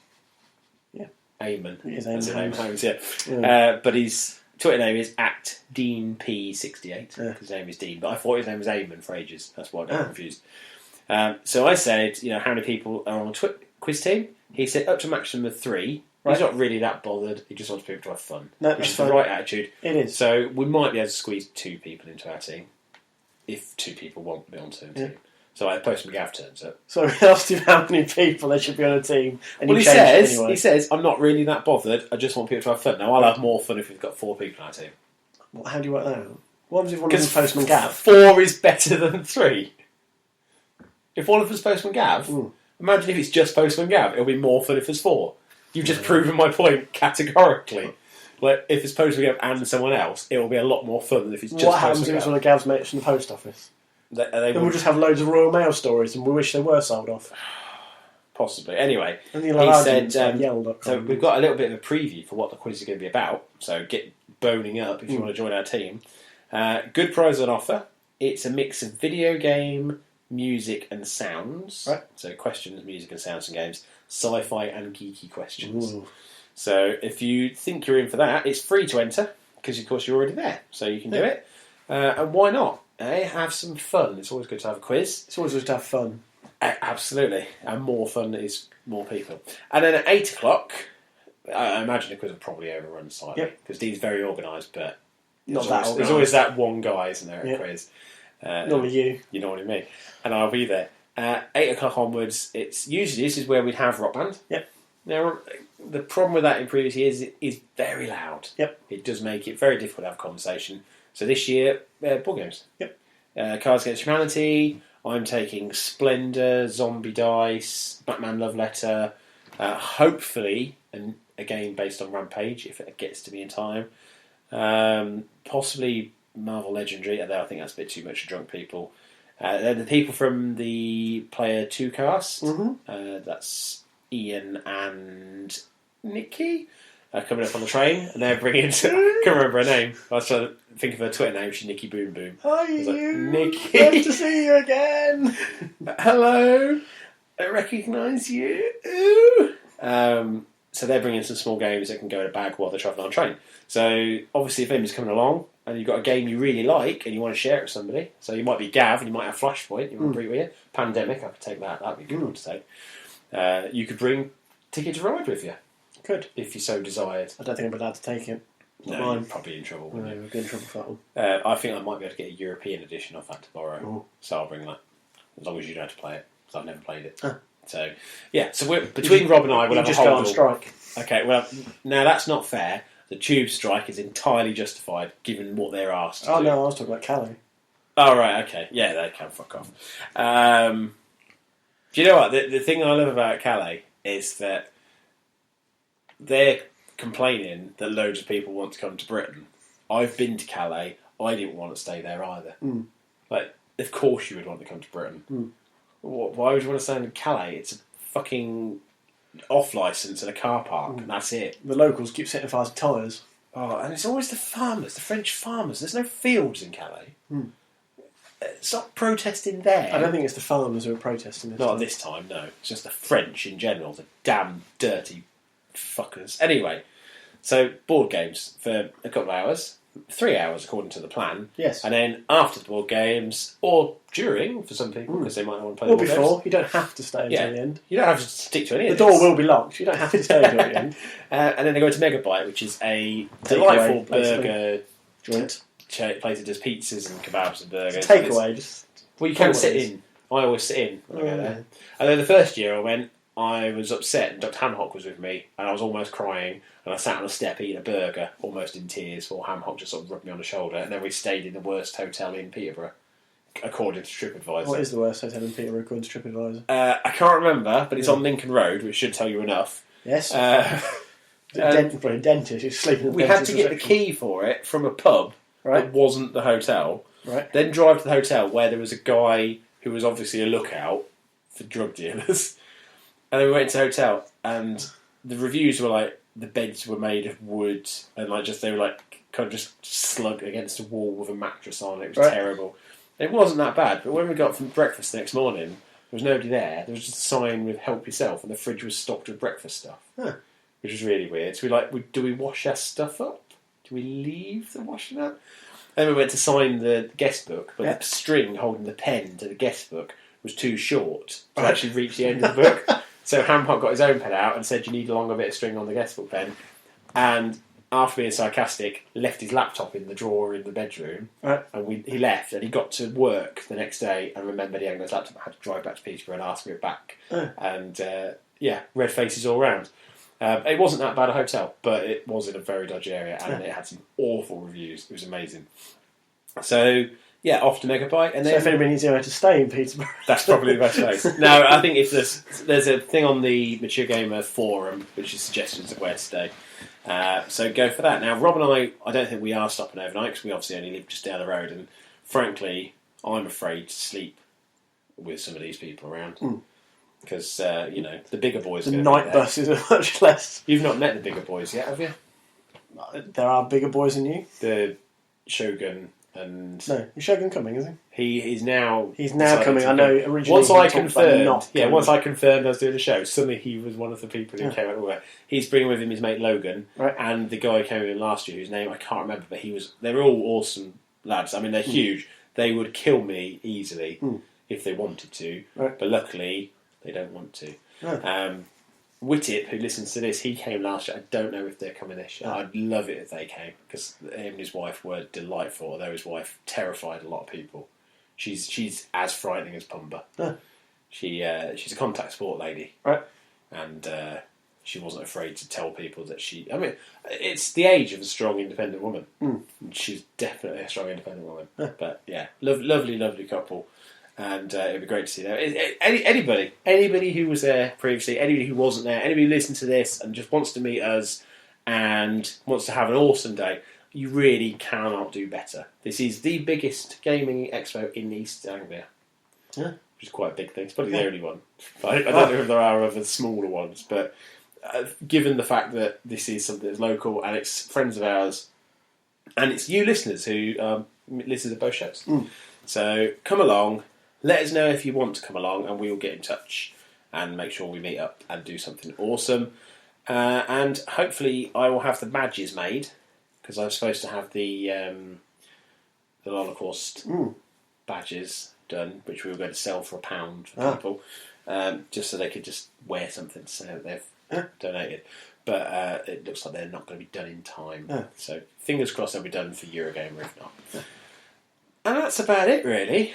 Yeah. Eamon. It is Eamon Holmes. Yeah. But his Twitter name is @DeanP68, because his name is Dean, but I thought his name was Eamon for ages, that's why I got confused. So I said, how many people are on a quiz team? He said up to a maximum of 3. Right. He's not really that bothered. He just wants people to have fun. No, which is the right attitude. It is. So we might be able to squeeze 2 people into our team if 2 people want to be on the team. So like Postman Gav turns up. So we asked him how many people there should be on a team, and he says, I'm not really that bothered. I just want people to have fun. Now I'll have more fun if we've got 4 people on our team. Well, how do you work that out? What happens if one of them is Postman Gav? 4 is better than 3. If one of us is Postman Gav, imagine if it's just Postman Gav. It'll be more fun if there's 4. You've just proven my point categorically. Like, if it's Postman Gav and someone else, it will be a lot more fun than if it's just What Postman happens if it's one of Gav's mates from the post office? Then we'll just have loads of Royal Mail stories and we wish they were sold off. Possibly. Anyway, and he said, so we've got a little bit of a preview for what the quiz is going to be about, so get boning up if you want to join our team. Good prize on offer. It's a mix of video game, music and sounds. Right. So questions, music and sounds and games. Sci-fi and geeky questions. Ooh. So if you think you're in for that, it's free to enter, because of course you're already there, so you can do it. And why not? Have some fun. It's always good to have a quiz. It's always good to have fun. Absolutely. And more fun is more people. And then at 8 o'clock, I imagine the quiz will probably overrun slightly, because Dean's very organised, but there's always that one guy, isn't there, at a quiz. Normally you. You know what I mean. And I'll be there. 8 o'clock onwards, it's usually this is where we'd have Rock Band. Yep. Now, the problem with that in previous years is very loud. Yep. It does make it very difficult to have a conversation. So this year, board games. Yep. Cards Against Humanity. I'm taking Splendor, Zombie Dice, Batman Love Letter. Hopefully, and again based on Rampage, if it gets to me in time. Possibly Marvel Legendary, although I think that's a bit too much for drunk people. The people from the Player 2 cast. Mm-hmm. That's Ian and Nikki. Coming up on the train, and they're bringing. I can't remember her name. I was trying to think of her Twitter name. She's Nikki Boom Boom. Hi, Nikki. Good to see you again. Hello. I recognise you. So they're bringing some small games that can go in a bag while they're travelling on a train. So obviously, if anybody's coming along and you've got a game you really like and you want to share it with somebody, so you might be Gav and you might have Flashpoint. You want to bring it with you. Pandemic, I could take that. That'd be a good one to take. You could bring Ticket to Ride with you. Could. If you so desired. I don't think I'm allowed to take it. No, you're probably in trouble. No, we'll get in trouble for that one. I think I might be able to get a European edition of that to borrow. So I'll bring that. As long as you know how to play it. Because I've never played it. So, yeah. So we're, between Rob and I, we'll have just a go whole... on strike. Okay, well, now that's not fair. The tube strike is entirely justified, given what they're asked to do. No, I was talking about Calais. Oh, right, okay. Yeah, they can fuck off. Do you know what? The thing I love about Calais is that they're complaining that loads of people want to come to Britain. I've been to Calais. I didn't want to stay there either. Like, of course you would want to come to Britain. Why would you want to stay in Calais? It's a fucking off licence and a car park, and that's it. The locals keep setting fires to tyres. Oh, and it's always the farmers, the French farmers. There's no fields in Calais. Stop protesting there. I don't think it's the farmers who are protesting this Not time. at this time, no. It's just the French in general, the damn dirty fuckers. Anyway, so board games for a couple of hours, 3 hours according to the plan. Yes. And then after the board games, or during for some people, because they might not want to play Or the board before, games. you don't have to stay until the end. You don't have to stick to any The of this. door will be locked, you don't have to stay until the end. And then they go to Megabyte, which is a delightful burger joint. place that does pizzas and kebabs and burgers. Takeaway, just... Well, you can sit in. I always sit in when I go there. And then the first year I went, I was upset, and Dr. Hamhock was with me, and I was almost crying, and I sat on a step eating a burger, almost in tears, while Hamhock just sort of rubbed me on the shoulder, and then we stayed in the worst hotel in Peterborough, according to TripAdvisor. What is the worst hotel in Peterborough according to TripAdvisor? I can't remember, but it's on Lincoln Road, which should tell you enough. Yes. A dentist who's sleeping in the We had to get the key for it from a pub that wasn't the hotel, Right. then drive to the hotel where there was a guy who was obviously a lookout for drug dealers. And then we went to the hotel, and the reviews were like the beds were made of wood, and they were like kind of just slug against a wall with a mattress on. It was terrible. It wasn't that bad, but when we got from breakfast the next morning, there was nobody there. There was just a sign with "Help yourself," and the fridge was stocked with breakfast stuff, which was really weird. So do we wash our stuff up? Do we leave the washing up? Then we went to sign the guest book, but the string holding the pen to the guest book was too short to actually reach the end of the book. So Hampot got his own pen out and said, "You need a longer bit of string on the guest book pen." And after being sarcastic, left his laptop in the drawer in the bedroom. And he left, and he got to work the next day and remembered he hadn't got his laptop. I had to drive back to Peterborough and ask for it back. And red faces all round. It wasn't that bad a hotel, but it was in a very dodgy area, and it had some awful reviews. It was amazing. So, off to Megabyte. And then, so if anybody needs anywhere to stay in Peterborough... That's probably the best place. No, I think if there's a thing on the Mature Gamer forum, which is suggestions of where to stay. So go for that. Now, Rob and I don't think we are stopping overnight, because we obviously only live just down the road, and frankly, I'm afraid to sleep with some of these people around. Because, the bigger boys... The night buses are much less... You've not met the bigger boys yet, have you? There are bigger boys than you. The Shogun and... No, is Shogun coming, is he? He's now coming. I know originally once I confirmed I was doing the show, suddenly he was one of the people who came out of nowhere. He's bringing with him his mate Logan, and the guy who came in last year, whose name I can't remember, but they were all awesome lads. I mean, they're huge. They would kill me easily if they wanted to, but luckily they don't want to. Whittip, who listens to this, he came last year. I don't know if they're coming this year. I'd love it if they came, because him and his wife were delightful, although his wife terrified a lot of people. She's as frightening as Pumba. She's a contact sport lady. And she wasn't afraid to tell people that it's the age of a strong, independent woman. She's definitely a strong, independent woman. But lovely couple. And it'd be great to see them. Anybody who was there previously, anybody who wasn't there, anybody who listened to this and just wants to meet us and wants to have an awesome day, you really cannot do better. This is the biggest gaming expo in East Anglia. Which is quite a big thing. It's probably the only one. I don't know if there are other smaller ones, but given the fact that this is something that's local and it's friends of ours, and it's you listeners who listen to both shows. So come along. Let us know if you want to come along, and we will get in touch and make sure we meet up and do something awesome. And hopefully, I will have the badges made, because I'm supposed to have the Holocaust badges done, which we were going to sell for £1 for people, just so they could just wear something to say that they've donated. But it looks like they're not going to be done in time. So fingers crossed they'll be done for Eurogamer if not. And that's about it, really.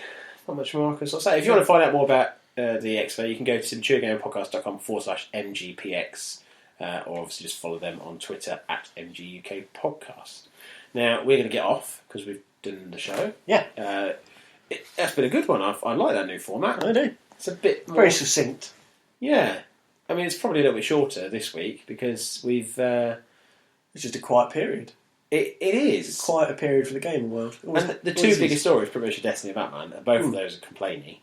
Not much more I can say. If you want to find out more about the expo, you can go to maturegamerpodcast.com/MGPX, or obviously just follow them on Twitter @MGUKPodcast. Now, we're going to get off because we've done the show. That's been a good one. I like that new format. I do. It's a bit more... very succinct. Yeah. I mean, it's probably a little bit shorter this week because we've... it's just a quiet period. It is. It's quite a period for the gaming world. And the two biggest stories, pretty much Destiny and Batman, both of those are complaining.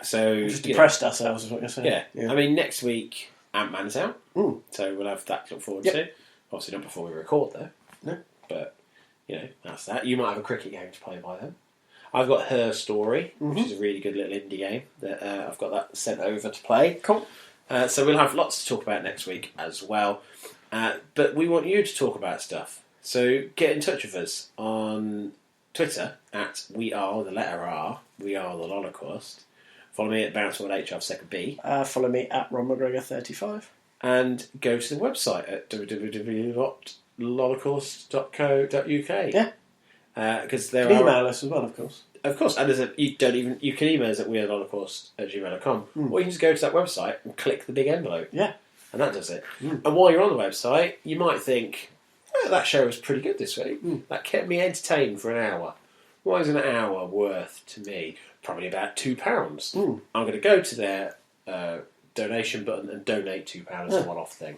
So we just depressed ourselves, is what you're saying. Yeah. I mean, next week, Ant-Man's out. So we'll have that to look forward to. Obviously not before we record, though. No. But, that's that. You might have a cricket game to play by then. I've got Her Story, which is a really good little indie game that I've got that sent over to play. Cool. So we'll have lots to talk about next week as well. But we want you to talk about stuff. So get in touch with us on Twitter @WeAreTheLetterR, We Are the Holocaust. Follow me at BounceWithHR2B. Follow me at RonMcGregor35. And go to the website at www.holocaust.co.uk. Yeah. Because there you can email us as well, of course. Of course, and you can email us at wearetheholocaust@gmail.com, or you can just go to that website and click the big envelope. Yeah. And that does it. And while you're on the website, you might think, that show was pretty good this week. That kept me entertained for an hour. What is an hour worth to me? Probably about £2. I'm going to go to their donation button and donate £2 as a one-off thing.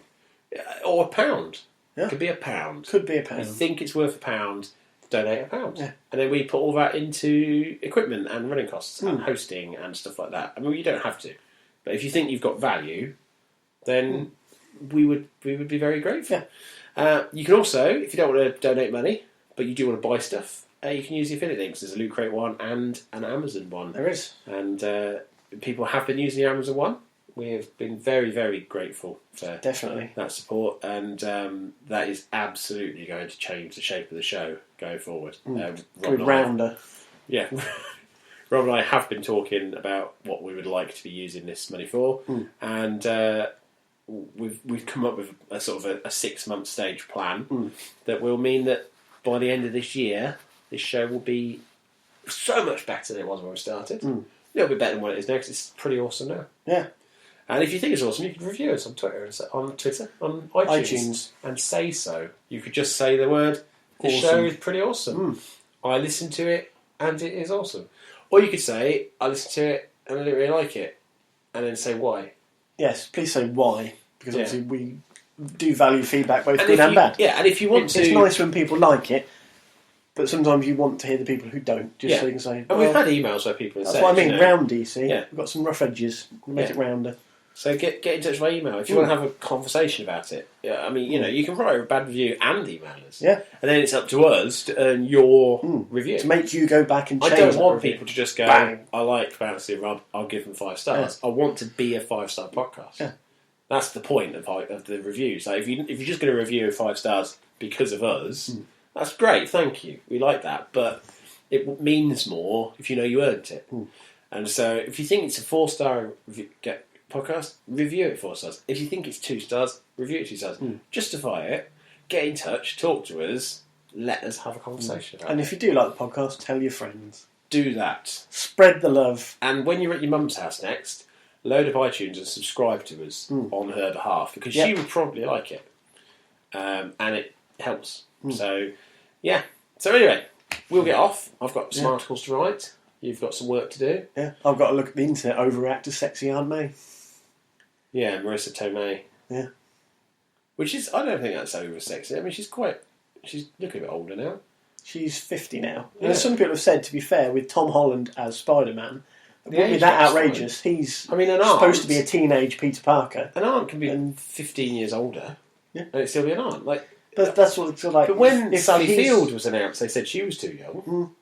Or £1. Yeah. Could be £1. Could be £1. You think it's worth £1, donate £1. Yeah. And then we put all that into equipment and running costs and hosting and stuff like that. I mean, you don't have to. But if you think you've got value, then we would be very grateful. Yeah. You can also, if you don't want to donate money, but you do want to buy stuff, you can use the affiliate links. There's a Loot Crate one and an Amazon one. There is. And people have been using the Amazon one. We have been very, very grateful for Definitely that support, and that is absolutely going to change the shape of the show going forward. Good rounder. Yeah. Rob and I have been talking about what we would like to be using this money for, and we've come up with a sort of a 6-month stage plan that will mean that by the end of this year, this show will be so much better than it was when we started. A little bit better than what it is now, because it's pretty awesome now. Yeah. And if you think it's awesome, you can review us on Twitter, on iTunes, and say so. You could just say the word, "This show is pretty awesome. I listened to it, and it is awesome." Or you could say, "I listened to it, and I didn't really like it," and then say why. Yes, please say why, because obviously we do value feedback, both And good and bad. Yeah, and if you want It's nice when people like it, but sometimes you want to hear the people who don't, just so you can say... And we've had emails where people have that's said... what I mean, roundy, see? Yeah. We've got some rough edges, we'll make it rounder. So get in touch by email if you want to have a conversation about it. Yeah, I mean, you can write a bad review and email us. Yeah. And then it's up to us to earn your review. To make you go back and change I don't that want review. people to just go, Bang. I like Bouncy and Rob, I'll give them 5 stars. I want to be a 5-star podcast. Yeah. That's the point of the reviews. Like, if you're just going to review 5 stars because of us, that's great, thank you. We like that. But it means more if you know you earned it. And so if you think it's a 4-star podcast, review it 4 stars. If you think it's 2 stars, review it 2 stars. Justify it, get in touch, talk to us, let us have a conversation about it. And if you do like the podcast, tell your friends. Do that. Spread the love. And when you're at your mum's house next, load up iTunes and subscribe to us on her behalf, because she would probably like it. And it helps. So, yeah. So anyway, we'll get off. I've got some articles to write. You've got some work to do. Yeah, I've got to look at the internet, overreact to sexy Aunt May. Yeah, Marissa Tomei. Yeah. Which is, I don't think that's over sexy. I mean, she's looking a bit older now. She's 50 now. Yeah. And some people have said, to be fair, with Tom Holland as Spider-Man, it wouldn't be age that gap's outrageous. He's an aunt, supposed to be a teenage Peter Parker. An aunt can be 15 years older, and it'd still be an aunt. Like, But that's what it's like. but when if Sally he's- Field was announced, they said she was too young.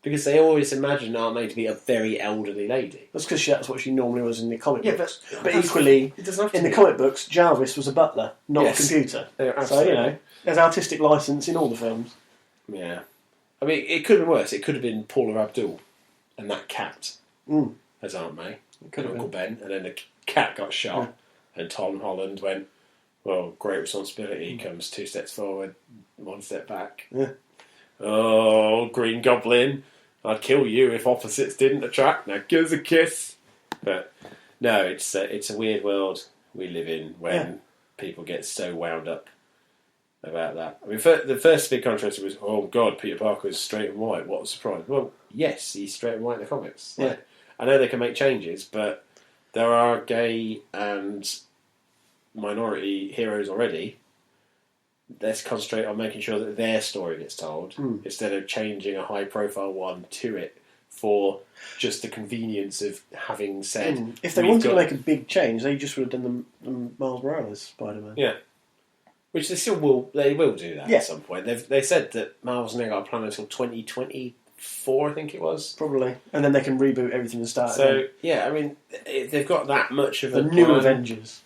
Because they always imagined Aunt May to be a very elderly lady. That's because that's what she normally was in the comic Yeah, books. but But equally, it doesn't have to in the be. comic books, Jarvis was a butler, not Yes. a computer. Yeah, So, absolutely. there's artistic license in all the films. Yeah. I mean, it could have been worse. It could have been Paula Abdul and that cat as Aunt May. Could have Uncle Ben. And then the cat got shot. And Tom Holland went, well, great responsibility comes 2 steps forward, 1 step back. Yeah. Oh, Green Goblin, I'd kill you if opposites didn't attract. Now give us a kiss. But no, it's a weird world we live in when people get so wound up about that. I mean, the first big controversy was, oh God, Peter Parker is straight and white. What a surprise. Well, yes, he's straight and white in the comics. Yeah. Like, I know they can make changes, but there are gay and minority heroes already. Let's concentrate on making sure that their story gets told instead of changing a high-profile one to it for just the convenience of having said. If they wanted to make a big change, they just would have done the Miles Morales Spider-Man. Yeah. Which they still will. They will do that Yeah. at some point. They said that Marvel's now got a plan until 2024, I think it was. Probably. And then they can reboot everything and start So again. yeah, I mean, they've got that much of The a new plan. Avengers.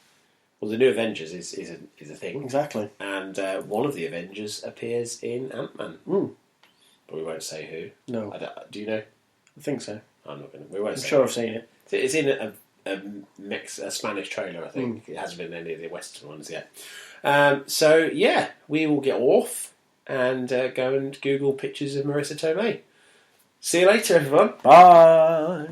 Well, the new Avengers is a thing, Exactly. and one of the Avengers appears in Ant-Man. But we won't say who. No. Do you know? I think so. I'm not going to. We won't I'm say. sure I've seen it. It's in a Spanish trailer, I think. It hasn't been any of the Western ones yet. So, yeah, we will get off and go and Google pictures of Marissa Tomei. See you later, everyone. Bye.